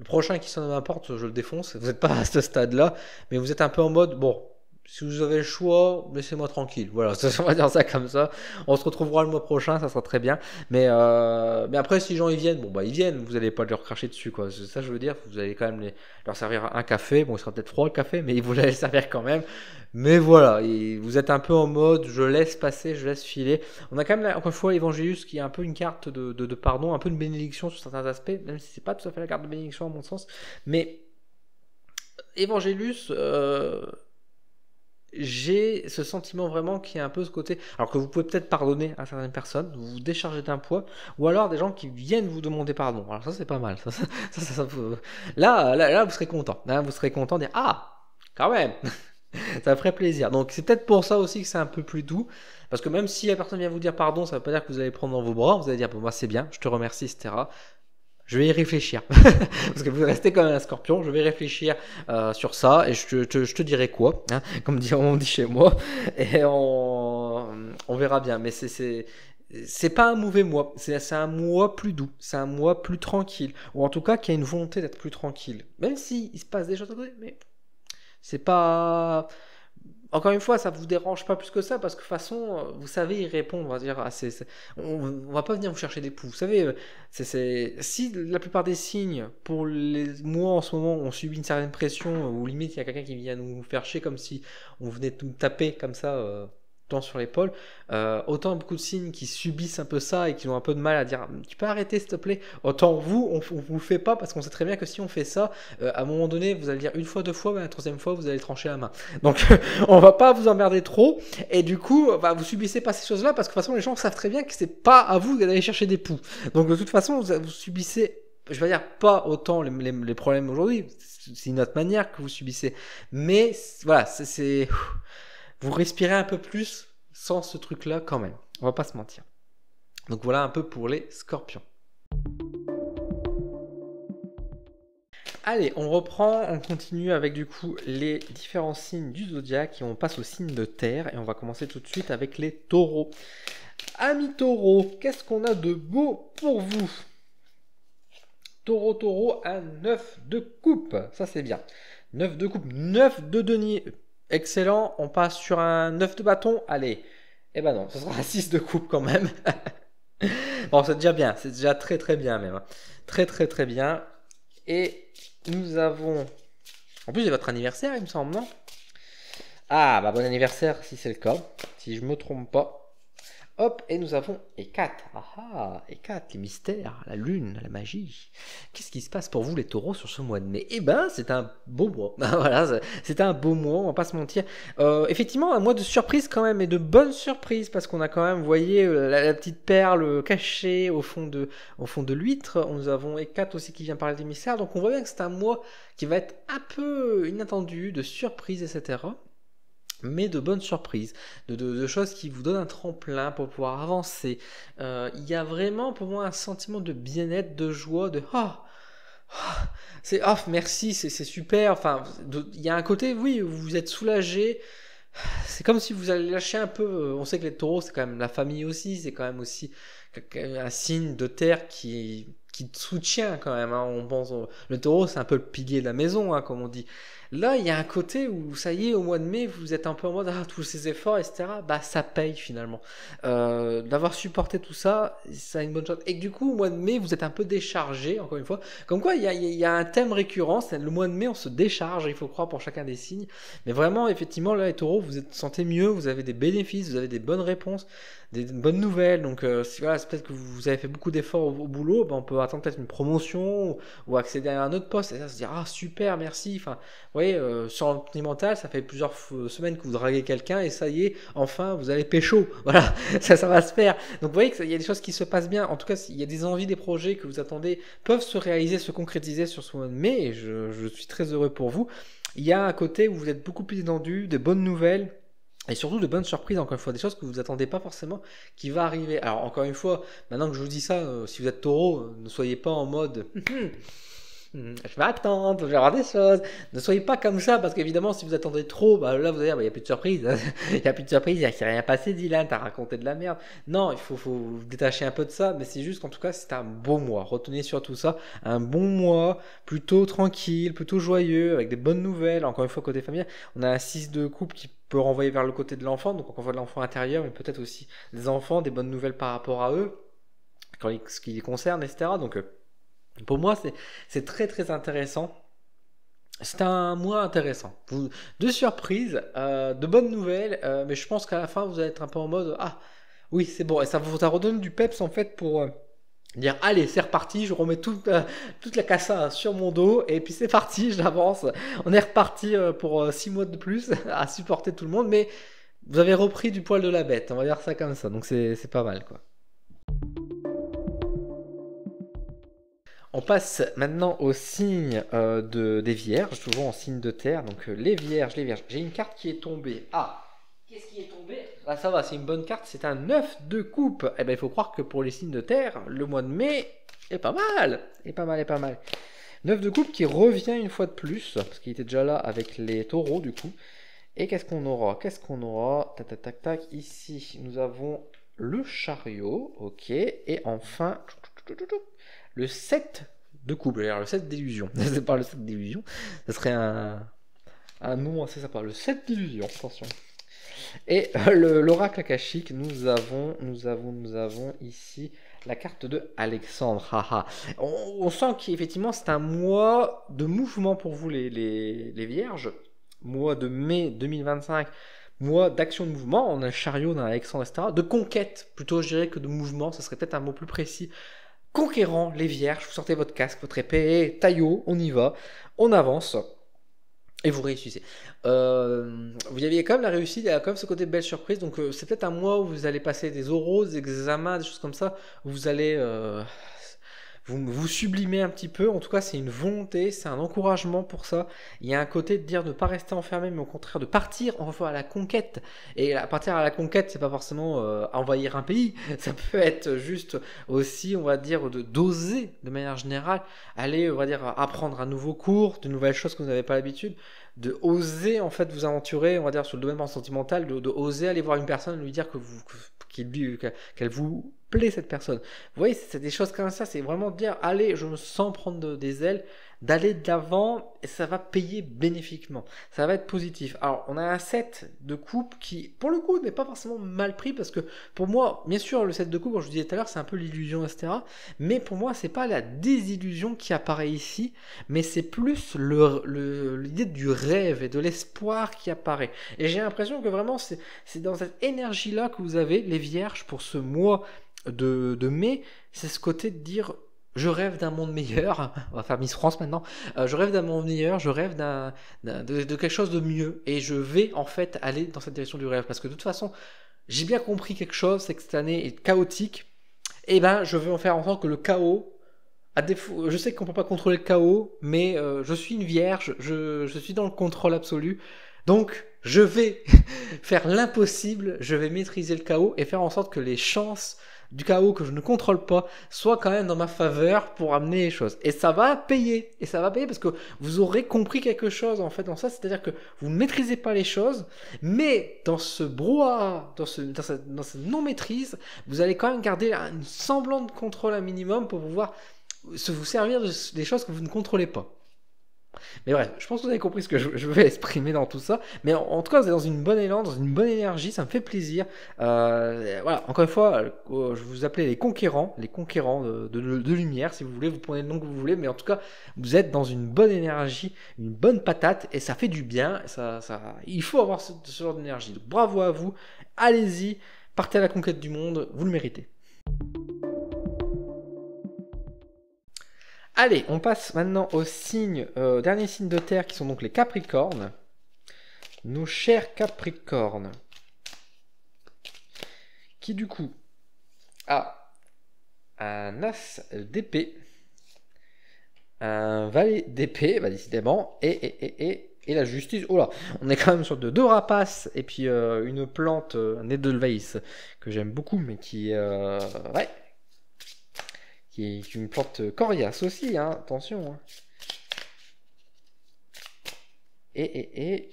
prochain qui sonne à ma porte, je le défonce. Vous n'êtes pas à ce stade-là, mais vous êtes un peu en mode, bon, si vous avez le choix, laissez-moi tranquille. Voilà, on va dire ça comme ça. On se retrouvera le mois prochain, ça sera très bien. Mais après, si les gens ils viennent, bon bah ils viennent, vous n'allez pas leur cracher dessus, quoi. C'est ça, je veux dire, vous allez quand même leur servir un café. Bon, il sera peut-être froid le café, mais vous allez le servir quand même. Mais voilà, vous êtes un peu en mode, je laisse passer, je laisse filer. On a quand même, encore une fois, Evangelius qui est un peu une carte de pardon, un peu une bénédiction sur certains aspects, même si c'est pas tout à fait la carte de bénédiction à mon sens. Mais Evangelius, j'ai ce sentiment vraiment qui est un peu ce côté, alors que vous pouvez peut-être pardonner à certaines personnes, vous vous déchargez d'un poids, ou alors des gens qui viennent vous demander pardon. Alors ça c'est pas mal. Là, vous serez content. Là, vous serez content de dire ah quand même. Ça ferait plaisir. Donc c'est peut-être pour ça aussi que c'est un peu plus doux. Parce que même si la personne vient vous dire pardon, ça ne veut pas dire que vous allez prendre dans vos bras. Vous allez dire, bon, moi c'est bien, je te remercie, etc. Je vais y réfléchir. Parce que vous restez quand même un scorpion. Je vais réfléchir sur ça et je te dirai quoi. Hein, comme on dit chez moi. Et on verra bien. Mais c'est pas un mauvais mois. C'est un mois plus doux. C'est un mois plus tranquille. Ou en tout cas qui a une volonté d'être plus tranquille. Même si il se passe des choses à côté. Mais c'est pas... Encore une fois, ça vous dérange pas plus que ça, parce que de toute façon, vous savez y répondre, on va dire, on va pas venir vous chercher des poux. Vous savez, si la plupart des signes, pour les mois en ce moment, on subit une certaine pression, ou limite il y a quelqu'un qui vient nous faire chier comme si on venait nous taper comme ça, tant sur l'épaule, autant beaucoup de signes qui subissent un peu ça et qui ont un peu de mal à dire tu peux arrêter s'il te plaît, autant vous on vous le fait pas, parce qu'on sait très bien que si on fait ça, à un moment donné vous allez dire une fois, deux fois, la troisième fois vous allez trancher la main, donc on va pas vous emmerder trop, et du coup vous subissez pas ces choses là, parce que de toute façon les gens savent très bien que c'est pas à vous d'aller chercher des poux, donc de toute façon vous subissez, je vais dire, pas autant les problèmes aujourd'hui, c'est une autre manière que vous subissez, mais voilà, vous respirez un peu plus sans ce truc-là quand même. On va pas se mentir. Donc voilà un peu pour les scorpions. Allez, on reprend, on continue avec du coup les différents signes du zodiaque et on passe au signe de terre et on va commencer tout de suite avec les taureaux. Amis taureaux, qu'est-ce qu'on a de beau pour vous? Taureau, un 9 de coupe, ça c'est bien. 9 de coupe, 9 de denier. Excellent, on passe sur un 9 de bâton. Allez, eh ben non, ce sera un 6 de coupe quand même. Bon, c'est déjà bien, c'est déjà très très bien même. Très bien. Et nous avons... En plus, c'est votre anniversaire, il me semble, non? Ah, bah bon anniversaire si c'est le cas, si je me trompe pas. Hop, et nous avons Hécate. Ah, Hécate, les mystères, la lune, la magie. Qu'est-ce qui se passe pour vous les taureaux sur ce mois de mai? Eh ben, c'est un beau mois. Voilà, c'est un beau mois, on va pas se mentir. Effectivement, un mois de surprise quand même, et de bonnes surprises, parce qu'on a quand même, vous voyez, la petite perle cachée au fond de l'huître. Nous avons Hécate aussi qui vient parler des mystères. Donc on voit bien que c'est un mois qui va être un peu inattendu, de surprises, etc. Mais de bonnes surprises, de choses qui vous donnent un tremplin pour pouvoir avancer. Il y a vraiment pour moi un sentiment de bien-être, de joie, de merci, c'est super. Enfin, il y a un côté, oui, vous êtes soulagé. c'est comme si vous allez lâcher un peu. On sait que les taureaux, c'est quand même la famille aussi. C'est quand même aussi un signe de terre qui te soutient quand même. Hein. On pense, le taureau, c'est un peu le pilier de la maison, hein, comme on dit. Là, il y a un côté où, ça y est, au mois de mai, vous êtes un peu en mode, ah, tous ces efforts, etc. Bah, ça paye finalement. D'avoir supporté tout ça, ça a une bonne chose. Et du coup, au mois de mai, vous êtes un peu déchargé, encore une fois. Comme quoi, il y a un thème récurrent. C'est le mois de mai, on se décharge, il faut croire, pour chacun des signes. Mais vraiment, effectivement, là, les taureaux, vous vous sentez mieux, vous avez des bénéfices, vous avez des bonnes réponses, des bonnes nouvelles. Donc, si voilà, c'est peut-être que vous avez fait beaucoup d'efforts au boulot, ben, on peut attendre peut-être une promotion ou accéder à un autre poste. Et ça, se dire, ah, super, merci. Enfin, vous voyez, sur le mental, ça fait plusieurs semaines que vous draguez quelqu'un et ça y est, enfin, vous allez pécho. Voilà, ça va se faire. Donc, vous voyez qu'il y a des choses qui se passent bien. En tout cas, il y a des envies, des projets que vous attendez peuvent se réaliser, se concrétiser sur ce mois de mai. Et je suis très heureux pour vous. Il y a un côté où vous êtes beaucoup plus détendu, de bonnes nouvelles. Et surtout de bonnes surprises, encore une fois, des choses que vous attendez pas forcément qui va arriver. Alors encore une fois, maintenant que je vous dis ça, si vous êtes taureau, ne soyez pas en mode je vais attendre, je vais avoir des choses. Ne soyez pas comme ça, parce qu'évidemment, si vous attendez trop, bah, là vous allez dire, il n'y a plus de surprise. Il n'y a plus de surprise, il n'y a rien passé, Dylan, t'as raconté de la merde. Non, il faut vous détacher un peu de ça, mais c'est juste qu'en tout cas, c'est un beau mois. Retenez surtout ça, un bon mois, plutôt tranquille, plutôt joyeux, avec des bonnes nouvelles. Encore une fois, côté familial, on a un 6 de couple qui peut renvoyer vers le côté de l'enfant, donc on voit de l'enfant intérieur, mais peut-être aussi des enfants, des bonnes nouvelles par rapport à eux, ce qui les concerne, etc. Donc, pour moi, c'est très très intéressant. C'est un mois intéressant. De surprises, de bonnes nouvelles, mais je pense qu'à la fin, vous allez être un peu en mode ah oui, c'est bon. Et ça vous redonne du peps en fait pour dire allez, c'est reparti, je remets toute la cassa sur mon dos et puis c'est parti, j'avance. On est reparti pour 6 mois de plus à supporter tout le monde, mais vous avez repris du poil de la bête, on va dire ça comme ça. Donc c'est pas mal quoi. On passe maintenant au signe des vierges, toujours en signe de terre. Donc les vierges. J'ai une carte qui est tombée. Ah, qu'est-ce qui est tombé? Ah, ça va, c'est une bonne carte. C'est un 9 de coupe. Eh ben, il faut croire que pour les signes de terre, le mois de mai est pas mal. Est pas mal. 9 de coupe qui revient une fois de plus, parce qu'il était déjà là avec les taureaux du coup. Et qu'est-ce qu'on aura? Tac, tac, tac, tac. Ici, nous avons le chariot. Ok. Et enfin, le 7 de couple. Alors, le 7 d'illusion. C'est pas le 7 d'illusion. Ça serait un nom assez sympa. Le 7 d'illusion, attention. Et l'oracle akashique, nous avons ici la carte de Alexandre. Haha. On sent qu'effectivement c'est un mois de mouvement pour vous les vierges. Mois de mai 2025. Mois d'action de mouvement. On a un chariot, on a Alexandre, etc. De conquête, plutôt je dirais que de mouvement. Ça serait peut-être un mot plus précis. Conquérant les vierges, vous sortez votre casque, votre épée, et taillot, on y va, on avance. Et vous réussissez. Vous aviez quand même la réussite, il y a quand même ce côté belle surprise. Donc c'est peut-être un mois où vous allez passer des oraux, des examens, des choses comme ça, où vous allez vous sublimer un petit peu. En tout cas, c'est une volonté, c'est un encouragement pour ça. Il y a un côté de dire de ne pas rester enfermé, mais au contraire de partir en fois à la conquête. Et partir à la conquête, c'est pas forcément envahir un pays. Ça peut être juste aussi, on va dire, d'oser de manière générale aller, on va dire, apprendre un nouveau cours, de nouvelles choses que vous n'avez pas l'habitude, de oser en fait vous aventurer, on va dire, sur le domaine sentimental, de oser aller voir une personne et lui dire qu'elle vous plaît cette personne. Vous voyez, c'est des choses comme ça, c'est vraiment dire allez, je me sens prendre des ailes, d'aller de l'avant et ça va payer bénéfiquement. Ça va être positif. Alors, on a un 7 de coupe qui, pour le coup, n'est pas forcément mal pris parce que pour moi, bien sûr, le 7 de coupe, comme je vous disais tout à l'heure, c'est un peu l'illusion, etc. Mais pour moi, c'est pas la désillusion qui apparaît ici, mais c'est plus l'idée du rêve et de l'espoir qui apparaît. Et j'ai l'impression que vraiment, c'est dans cette énergie-là que vous avez, les vierges, pour ce mois de mai, c'est ce côté de dire je rêve d'un monde meilleur, on va faire Miss France maintenant, je rêve d'un monde meilleur, je rêve de quelque chose de mieux, et je vais en fait aller dans cette direction du rêve, parce que de toute façon, j'ai bien compris quelque chose, c'est que cette année est chaotique, et ben je veux en faire en sorte que le chaos, à défaut, je sais qu'on peut pas contrôler le chaos, mais je suis une vierge, je suis dans le contrôle absolu, donc je vais faire l'impossible, je vais maîtriser le chaos et faire en sorte que les chances du chaos que je ne contrôle pas soit quand même dans ma faveur pour amener les choses. Et ça va payer. Et ça va payer parce que vous aurez compris quelque chose en fait dans ça. C'est-à-dire que vous ne maîtrisez pas les choses, mais dans ce brouhaha, dans cette non-maîtrise, vous allez quand même garder un semblant de contrôle un minimum pour pouvoir vous servir des choses que vous ne contrôlez pas. Mais bref, je pense que vous avez compris ce que je vais exprimer dans tout ça. Mais en tout cas, vous êtes dans une bonne élan, dans une bonne énergie, ça me fait plaisir. Voilà, encore une fois, je vous appelais les conquérants de lumière, si vous voulez, vous prenez le nom que vous voulez. Mais en tout cas, vous êtes dans une bonne énergie, une bonne patate, et ça fait du bien. Il faut avoir ce genre d'énergie. Donc bravo à vous, allez-y, partez à la conquête du monde, vous le méritez. Allez, on passe maintenant aux derniers signes de terre qui sont donc les Capricornes. Nos chers Capricornes. Qui du coup a un As d'épée, un Valet d'épée, bah décidément, et la justice. Oh là, on est quand même sur deux rapaces et puis une plante, un Edelweiss, que j'aime beaucoup, mais qui ouais. Qui est une plante coriace aussi, hein, attention. Hein. Et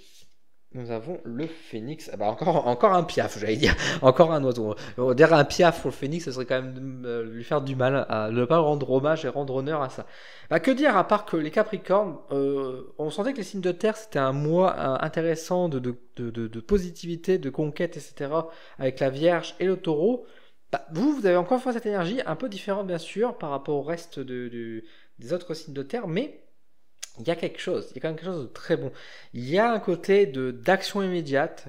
nous avons le phénix. Ah bah encore un piaf, j'allais dire. Encore un oiseau. On dirait un piaf pour le phénix, ce serait quand même lui faire du mal, à ne pas rendre hommage et rendre honneur à ça. Bah, que dire, à part que les Capricornes, on sentait que les signes de terre, c'était un mois intéressant de positivité, de conquête, etc. Avec la Vierge et le Taureau. Bah, vous avez encore une fois cette énergie, un peu différente bien sûr par rapport au reste des autres signes de terre, mais il y a quelque chose, il y a quand même quelque chose de très bon. Il y a un côté d'action immédiate,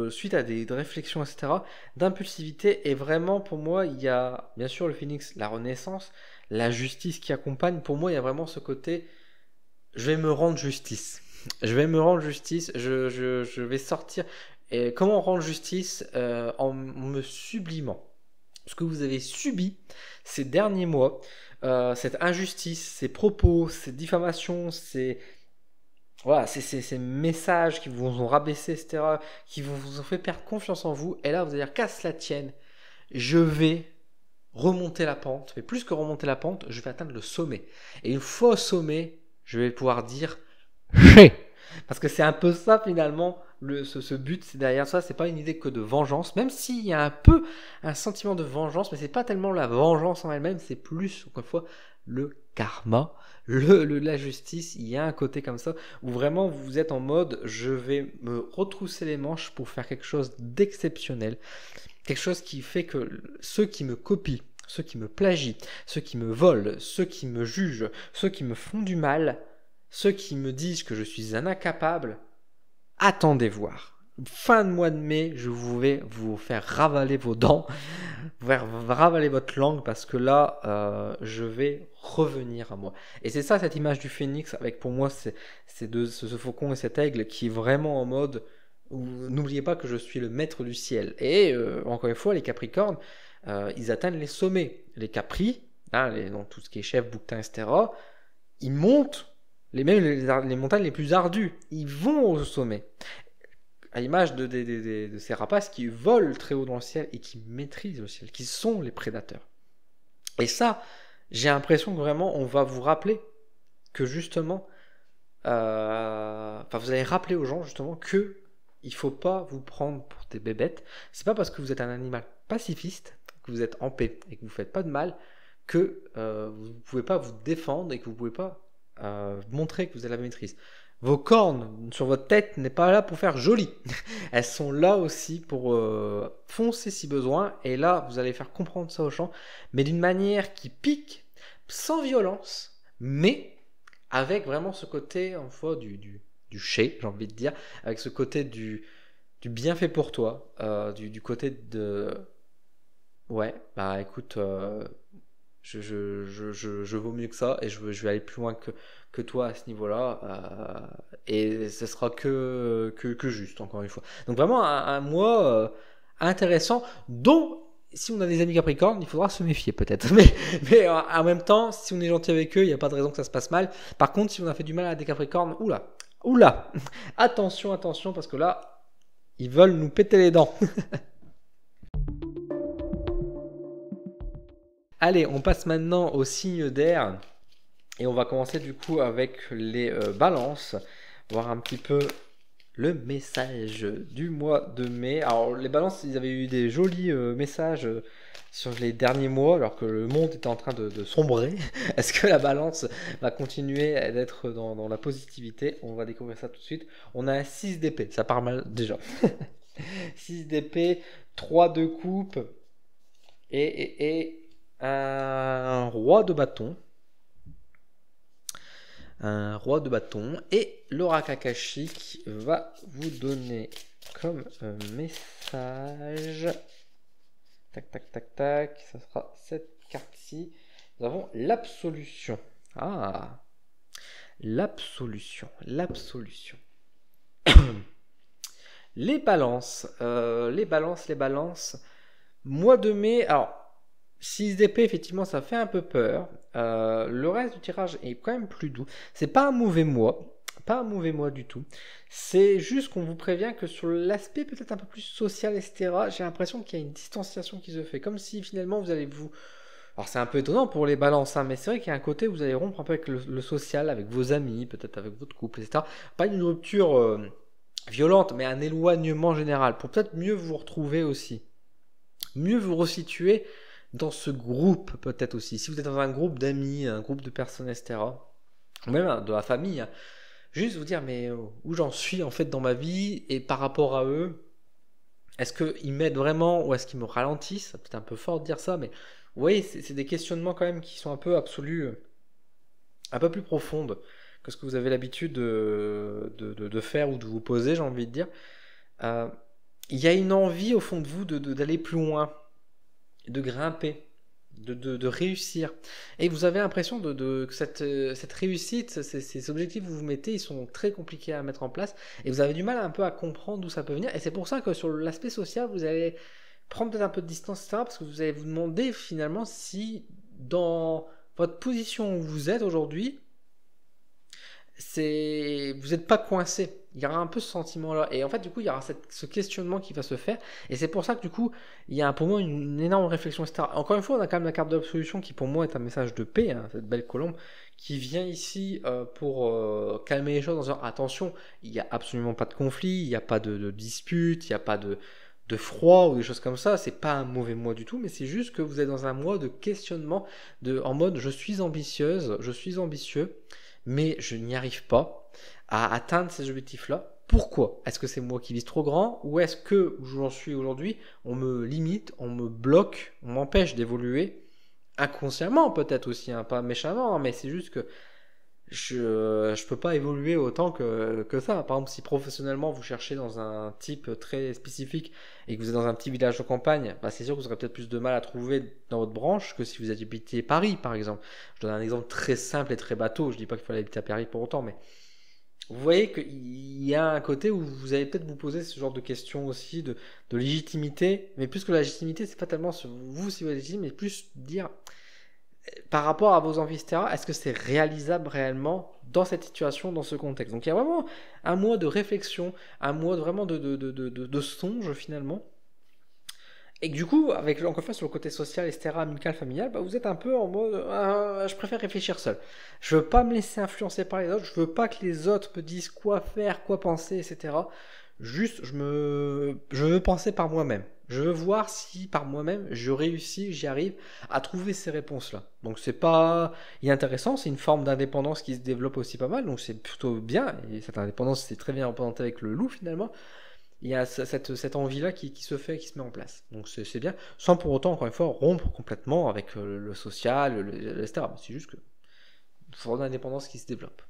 suite à des réflexions, etc., d'impulsivité, et vraiment pour moi, il y a bien sûr le phénix, la renaissance, la justice qui accompagne. Pour moi, il y a vraiment ce côté, je vais me rendre justice. Je vais me rendre justice, je vais sortir. Et comment rendre justice en me sublimant. Ce que vous avez subi ces derniers mois, cette injustice, ces propos, ces diffamations, ces messages qui vous ont rabaissé, etc., qui vous ont fait perdre confiance en vous, et là vous allez dire qu'à cela tienne, je vais remonter la pente, mais plus que remonter la pente, je vais atteindre le sommet. Et une fois au sommet, je vais pouvoir dire parce que c'est un peu ça finalement, ce but, c'est derrière ça, c'est pas une idée que de vengeance, même s'il y a un peu un sentiment de vengeance, mais c'est pas tellement la vengeance en elle-même, c'est plus, encore une fois, le karma, la justice. Il y a un côté comme ça, où vraiment vous êtes en mode, je vais me retrousser les manches pour faire quelque chose d'exceptionnel, quelque chose qui fait que ceux qui me copient, ceux qui me plagient, ceux qui me volent, ceux qui me jugent, ceux qui me font du mal, ceux qui me disent que je suis un incapable, attendez voir. Fin de mois de mai, je vais vous faire ravaler vos dents, vous faire ravaler votre langue, parce que là, je vais revenir à moi. Et c'est ça, cette image du phénix, avec pour moi, ce faucon et cet aigle qui est vraiment en mode, n'oubliez pas que je suis le maître du ciel. Et encore une fois, les Capricornes, ils atteignent les sommets. Les Capris, hein, dans tout ce qui est chef, bouquetin, etc., ils montent les montagnes les plus ardues, ils vont au sommet. À l'image de ces rapaces qui volent très haut dans le ciel et qui maîtrisent le ciel, qui sont les prédateurs. Et ça, j'ai l'impression que vraiment on va vous rappeler que justement, vous allez rappeler aux gens justement que il faut pas vous prendre pour des bébêtes. C'est pas parce que vous êtes un animal pacifiste, que vous êtes en paix et que vous faites pas de mal, que vous pouvez pas vous défendre et que vous pouvez pas montrer que vous avez la maîtrise. Vos cornes sur votre tête n'est pas là pour faire joli. Elles sont là aussi pour foncer si besoin. Et là, vous allez faire comprendre ça aux gens, mais d'une manière qui pique, sans violence, mais avec vraiment ce côté, en fois, du j'ai envie de dire, avec ce côté du bien fait pour toi, du côté de... Ouais, bah écoute... Je vaux mieux que ça et je vais aller plus loin que toi à ce niveau-là, et ce sera que juste, encore une fois. Donc vraiment un mois intéressant, dont si on a des amis Capricorne, il faudra se méfier peut-être, mais en même temps, si on est gentil avec eux, il n'y a pas de raison que ça se passe mal. Par contre, si on a fait du mal à des Capricornes, oula, attention, parce que là, ils veulent nous péter les dents. Allez, on passe maintenant au signe d'air. Et on va commencer du coup avec les balances. Voir un petit peu le message du mois de mai. Alors les balances, ils avaient eu des jolis messages sur les derniers mois, alors que le monde était en train de sombrer. Est-ce que la balance va continuer d'être dans la positivité? On va découvrir ça tout de suite. On a un 6 d'épée, ça part mal déjà. 6 d'épée, 3 de coupe et un roi de bâton. Un roi de bâton. Et l'oracle akashique va vous donner comme message. Tac, tac, tac, tac. Ça sera cette carte-ci. Nous avons l'absolution. Ah, l'absolution. L'absolution. Les balances. Les balances. Mois de mai. Alors, 6 d'épée, effectivement, ça fait un peu peur. Le reste du tirage est quand même plus doux. C'est pas un mauvais mois. Pas un mauvais mois du tout. C'est juste qu'on vous prévient que sur l'aspect peut-être un peu plus social, etc., j'ai l'impression qu'il y a une distanciation qui se fait. Comme si finalement vous allez vous... Alors c'est un peu étonnant pour les balances, hein, mais c'est vrai qu'il y a un côté où vous allez rompre un peu avec le social, avec vos amis, peut-être avec votre couple, etc. Pas une rupture violente, mais un éloignement général. Pour peut-être mieux vous retrouver aussi. Mieux vous resituer dans ce groupe peut-être aussi. Si vous êtes dans un groupe d'amis, un groupe de personnes, etc. Ou même de la famille, hein, juste vous dire mais où j'en suis en fait dans ma vie et par rapport à eux, est-ce qu'ils m'aident vraiment ou est-ce qu'ils me ralentissent? C'est peut-être un peu fort de dire ça, mais vous voyez, c'est des questionnements quand même qui sont un peu absolus, un peu plus profondes que ce que vous avez l'habitude de faire ou de vous poser, j'ai envie de dire. Il y a une envie au fond de vous d'aller plus loin, de grimper, de réussir. Et vous avez l'impression que cette réussite, ces objectifs que vous vous mettez, ils sont très compliqués à mettre en place. Et vous avez du mal un peu à comprendre d'où ça peut venir. Et c'est pour ça que sur l'aspect social, vous allez prendre peut-être un peu de distance, etc. Parce que vous allez vous demander finalement si dans votre position où vous êtes aujourd'hui, vous n'êtes pas coincé. Il y aura un peu ce sentiment-là. Et en fait, du coup, il y aura ce questionnement qui va se faire. Et c'est pour ça que, du coup, il y a pour moi une énorme réflexion, etc. Encore une fois, on a quand même la carte de l'absolution qui, pour moi, est un message de paix, hein, cette belle colombe, qui vient ici pour calmer les choses en disant attention, il n'y a absolument pas de conflit, il n'y a pas de dispute, il n'y a pas de froid ou des choses comme ça. C'est pas un mauvais mois du tout, mais c'est juste que vous êtes dans un mois de questionnement, en mode je suis ambitieuse, je suis ambitieux, mais je n'y arrive pas à atteindre ces objectifs-là. Pourquoi? Est-ce que c'est moi qui vise trop grand ou est-ce que où j'en suis aujourd'hui, on me limite, on me bloque, on m'empêche d'évoluer inconsciemment peut-être aussi, hein, pas méchamment, hein, mais c'est juste que je peux pas évoluer autant que ça. Par exemple, si professionnellement vous cherchez dans un type très spécifique et que vous êtes dans un petit village de campagne, bah c'est sûr que vous aurez peut-être plus de mal à trouver dans votre branche que si vous habitez Paris, par exemple. Je donne un exemple très simple et très bateau. Je dis pas qu'il fallait habiter à Paris pour autant, mais vous voyez qu'il y a un côté où vous allez peut-être vous poser ce genre de questions aussi de légitimité, mais plus que la légitimité, c'est pas tellement sur vous si vous êtes légitime, mais plus dire par rapport à vos envies, etc., est-ce que c'est réalisable réellement dans cette situation, dans ce contexte? Donc il y a vraiment un mois de réflexion, un mois vraiment de songe finalement. Et que du coup, avec encore une fois sur le côté social, etc., amical, familial, bah, vous êtes un peu en mode je préfère réfléchir seul. Je veux pas me laisser influencer par les autres, je veux pas que les autres me disent quoi faire, quoi penser, etc. Juste, je veux penser par moi-même. Je veux voir si par moi-même je réussis, j'y arrive à trouver ces réponses-là. Donc c'est pas inintéressant, c'est une forme d'indépendance qui se développe aussi pas mal, donc c'est plutôt bien. Et cette indépendance, c'est très bien représentée avec le loup finalement. Il y a cette envie-là qui se fait, qui se met en place. Donc c'est bien, sans pour autant, encore une fois, rompre complètement avec le social, etc. C'est juste que une forme d'indépendance qui se développe.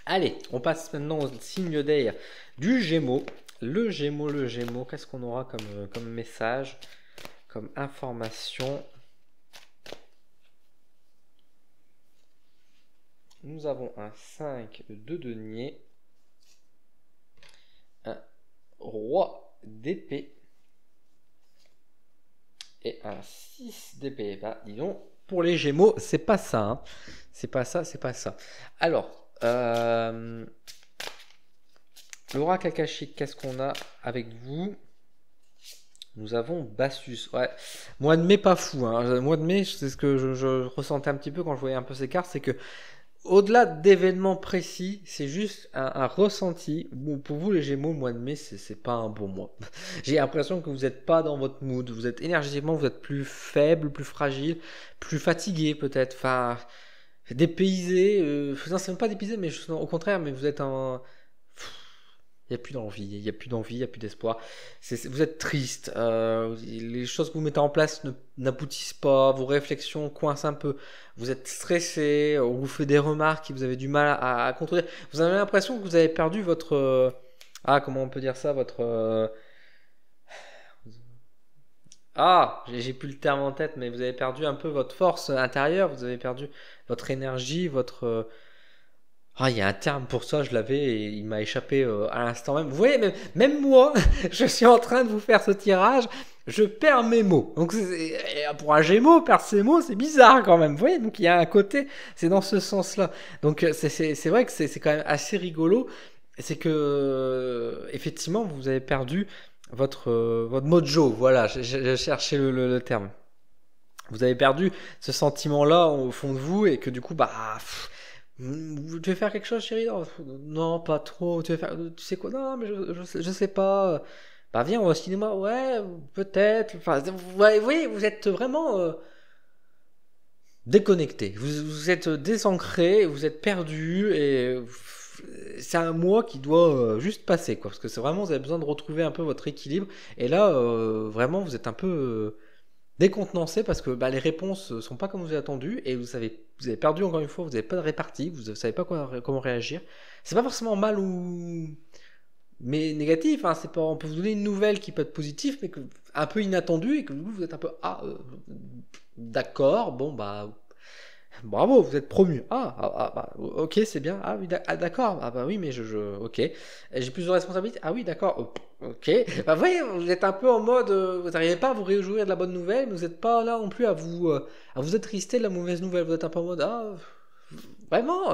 Allez, on passe maintenant au signe d'air du Gémeaux. Le Gémeaux, qu'est-ce qu'on aura comme message, comme information? Nous avons un 5 de denier, un roi d'épée et un 6 d'épée. Bah, dis donc, pour les Gémeaux, c'est pas ça. Hein. C'est pas ça. Alors, l'oracle akashique, qu'est-ce qu'on a avec vous? Nous avons Bassus. Ouais. Mois de mai, pas fou, hein. Mois de mai, c'est ce que je ressentais un petit peu quand je voyais un peu ces cartes, c'est que au-delà d'événements précis, c'est juste un ressenti. Pour vous, les Gémeaux, le mois de mai, c'est pas un bon mois. J'ai l'impression que vous n'êtes pas dans votre mood. Vous êtes énergétiquement, vous êtes plus faible, plus fragile, plus fatigué peut-être. Enfin, dépaysé. Non, c'est même pas dépaysé, mais au contraire, mais vous êtes un. Il n'y a plus d'envie, il n'y a plus d'envie, il n'y a plus d'espoir. Vous êtes triste, les choses que vous mettez en place n'aboutissent pas, vos réflexions coincent un peu, vous êtes stressé, on vous fait des remarques et vous avez du mal à contrôler. Vous avez l'impression que vous avez perdu votre... comment on peut dire ça, votre... j'ai plus le terme en tête, mais vous avez perdu un peu votre force intérieure, vous avez perdu votre énergie, votre... il y a un terme pour ça, je l'avais et il m'a échappé à l'instant même. Vous voyez, même moi, je suis en train de vous faire ce tirage, je perds mes mots. Donc pour un Gémeaux, perdre ses mots, c'est bizarre quand même. Vous voyez, donc il y a un côté, c'est dans ce sens-là. Donc c'est vrai que c'est quand même assez rigolo. C'est que effectivement, vous avez perdu votre mojo. Voilà, j'ai cherché le terme. Vous avez perdu ce sentiment-là au fond de vous et que du coup, tu veux faire quelque chose, chérie? Non, non, pas trop. Tu sais quoi? Non, mais je sais pas. Bah viens, on va au cinéma. Ouais, peut-être. Enfin, vous voyez, vous êtes vraiment déconnecté. Vous êtes désancré, vous êtes perdu et c'est un mois qui doit juste passer, quoi. Parce que c'est vraiment, vous avez besoin de retrouver un peu votre équilibre. Et là, vraiment, vous êtes un peu décontenancé parce que les réponses sont pas comme vous avez attendu et vous avez perdu encore une fois, vous n'avez pas de répartie, vous ne savez pas comment réagir. C'est pas forcément mal ou mais négatif, hein, c'est pas, on peut vous donner une nouvelle qui peut être positive mais un peu inattendue et que vous êtes un peu d'accord, bon bravo, vous êtes promu. Ok, c'est bien. Ah oui, d'accord. Ah bah oui, mais ok. J'ai plus de responsabilités. Ah oui, d'accord. Ok. Bah vous voyez, vous êtes un peu en mode, vous n'arrivez pas à vous réjouir de la bonne nouvelle, mais vous n'êtes pas là non plus à vous attrister de la mauvaise nouvelle. Vous êtes un peu en mode, vraiment,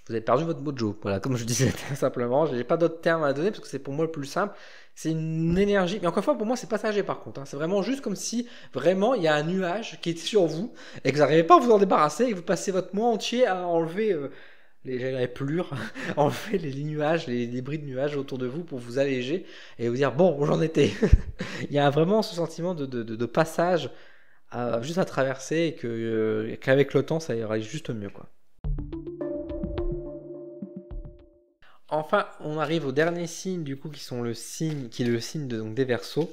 vous avez perdu votre mojo. Voilà, comme je disais simplement, j'ai pas d'autres termes à donner parce que c'est pour moi le plus simple. C'est une énergie, mais encore une fois, pour moi, c'est passager par contre, hein. C'est vraiment juste comme si vraiment il y a un nuage qui est sur vous et que vous n'arrivez pas à vous en débarrasser et que vous passez votre mois entier à enlever les pelures, enlever les nuages, les débris de nuages autour de vous pour vous alléger et vous dire bon, où j'en étais. Il y a vraiment ce sentiment de passage juste à traverser et qu'avec le temps, ça ira juste mieux, quoi. Enfin, on arrive au dernier signe du coup qui est le signe donc des Verseaux,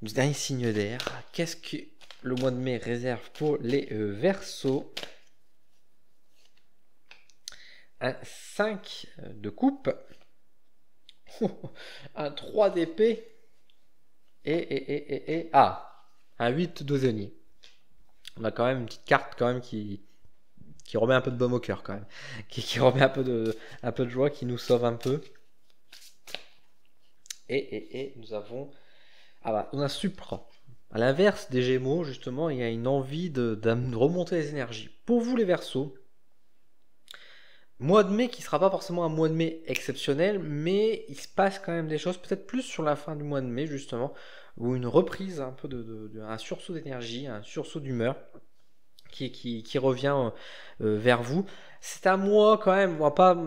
le dernier signe d'air. Qu'est-ce que le mois de mai réserve pour les Verseaux? Un 5 de coupe, un 3 d'épée et un 8 de denier. On a quand même une petite carte quand même qui remet un peu de baume au cœur quand même, qui remet un peu de joie, qui nous sauve un peu. Et nous avons on a Supra. À l'inverse des Gémeaux, justement, il y a une envie de remonter les énergies. Pour vous les Verseaux, mois de mai qui sera pas forcément un mois de mai exceptionnel, mais il se passe quand même des choses, peut-être plus sur la fin du mois de mai justement, ou une reprise un peu un sursaut d'énergie, un sursaut d'humeur qui revient vers vous. C'est un mois quand même, on va pas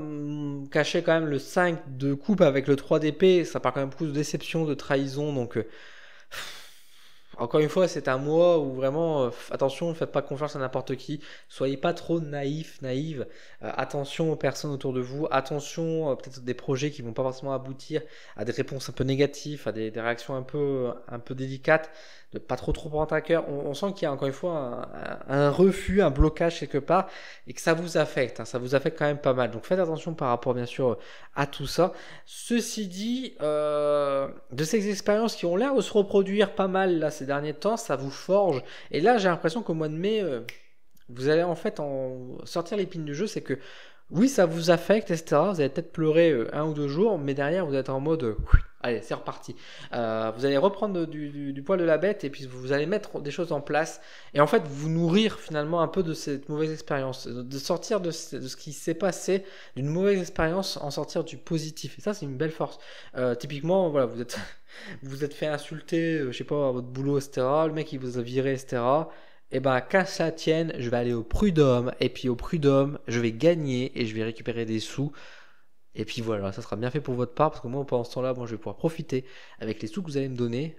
cacher quand même le 5 de coupe avec le 3 d'épée, ça part quand même beaucoup de déception, de trahison, donc encore une fois, c'est un mois où vraiment, attention, ne faites pas confiance à n'importe qui, soyez pas trop naïve, attention aux personnes autour de vous, attention peut-être des projets qui vont pas forcément aboutir à des réponses un peu négatives, à des réactions un peu délicates, de pas trop prendre à cœur. On sent qu'il y a encore une fois un refus, un blocage quelque part, et que ça vous affecte, hein, ça vous affecte quand même pas mal. Donc faites attention par rapport bien sûr à tout ça. Ceci dit, de ces expériences qui ont l'air de se reproduire pas mal là ces derniers temps, ça vous forge. Et là, j'ai l'impression qu'au mois de mai, vous allez en fait sortir l'épine du jeu, c'est que oui, ça vous affecte, etc. Vous allez peut-être pleurer 1 ou 2 jours, mais derrière, vous êtes en mode allez, c'est reparti. Vous allez reprendre du poil de la bête et puis vous allez mettre des choses en place et en fait vous nourrir finalement un peu de cette mauvaise expérience, de sortir de ce qui s'est passé, d'une mauvaise expérience, en sortir du positif. Et ça, c'est une belle force. Typiquement, voilà, vous êtes fait insulter, je sais pas, à votre boulot, etc. Le mec, il vous a viré, etc. Et ben, qu'à ça tienne, je vais aller au prud'homme, et puis au prud'homme, je vais gagner et je vais récupérer des sous. Et puis voilà, ça sera bien fait pour votre part, parce que moi, pendant ce temps-là, moi, je vais pouvoir profiter avec les sous que vous allez me donner,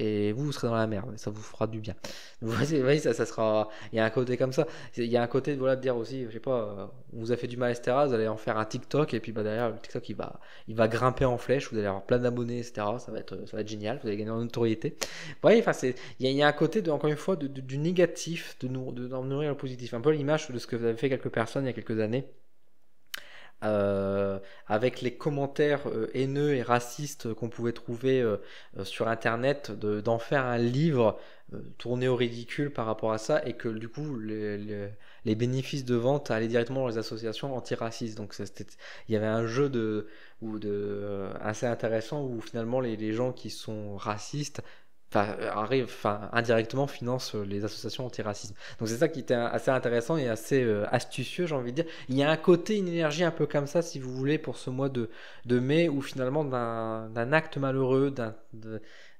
et vous serez dans la merde, et ça vous fera du bien. Donc, voyez, ça sera. Il y a un côté comme ça. Il y a un côté voilà, de dire aussi, je sais pas, on vous a fait du mal, etc. Vous allez en faire un TikTok, et puis bah, derrière, le TikTok, il va grimper en flèche, vous allez avoir plein d'abonnés, etc. Ça va être génial, vous allez gagner en notoriété. Vous voyez, enfin, il y a un côté, encore une fois, du négatif, d'en nourrir le positif. Un peu l'image de ce que vous avez fait quelques personnes il y a quelques années avec les commentaires haineux et racistes qu'on pouvait trouver sur internet, d'en faire un livre tourné au ridicule par rapport à ça, et que du coup les bénéfices de vente allaient directement dans les associations antiracistes. Donc il y avait un jeu assez intéressant où finalement les gens qui sont racistes indirectement financent les associations antiracisme. Donc c'est ça qui était assez intéressant et assez astucieux, j'ai envie de dire. Il y a un côté, une énergie un peu comme ça, si vous voulez, pour ce mois de mai, où finalement d'un acte malheureux,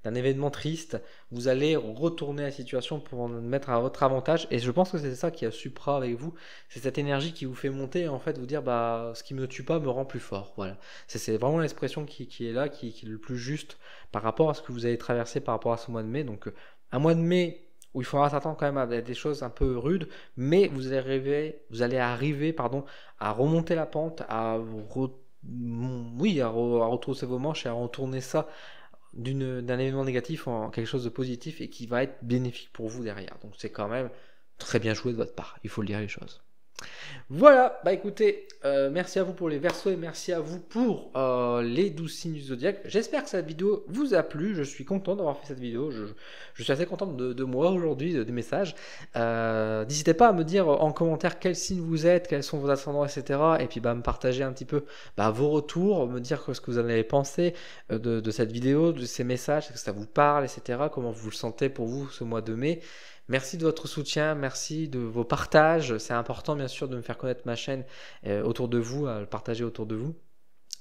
d'un événement triste, vous allez retourner la situation pour en mettre à votre avantage. Et je pense que c'est ça qui a Supra avec vous. C'est cette énergie qui vous fait monter et en fait vous dire, bah, ce qui me tue pas me rend plus fort. Voilà. C'est vraiment l'expression qui est là, qui est le plus juste par rapport à ce que vous avez traversé par rapport à ce mois de mai. Donc un mois de mai où il faudra s'attendre quand même à des choses un peu rudes, mais vous allez arriver à remonter la pente, oui, à retrousser vos manches et à retourner ça d'un événement négatif en quelque chose de positif et qui va être bénéfique pour vous derrière. Donc c'est quand même très bien joué de votre part, il faut le dire les choses. Voilà, bah écoutez, merci à vous pour les versos et merci à vous pour les 12 signes du zodiaque. J'espère que cette vidéo vous a plu, je suis content d'avoir fait cette vidéo, je suis assez content de moi aujourd'hui, des messages. N'hésitez pas à me dire en commentaire quel signe vous êtes, quels sont vos ascendants, etc. Et puis bah, me partager un petit peu vos retours, me dire ce que vous en avez pensé de cette vidéo, de ces messages, est-ce que ça vous parle, etc. Comment vous le sentez pour vous ce mois de mai. Merci de votre soutien, merci de vos partages. C'est important bien sûr de me faire connaître ma chaîne autour de vous, à le partager autour de vous.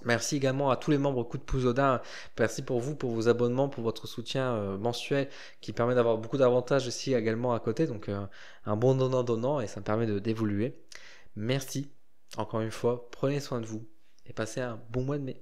Merci également à tous les membres Coup de pouce Odin. Merci pour vous, pour vos abonnements, pour votre soutien mensuel qui permet d'avoir beaucoup d'avantages aussi également à côté. Donc un bon donnant-donnant et ça me permet d'évoluer. Merci encore une fois, prenez soin de vous et passez un bon mois de mai.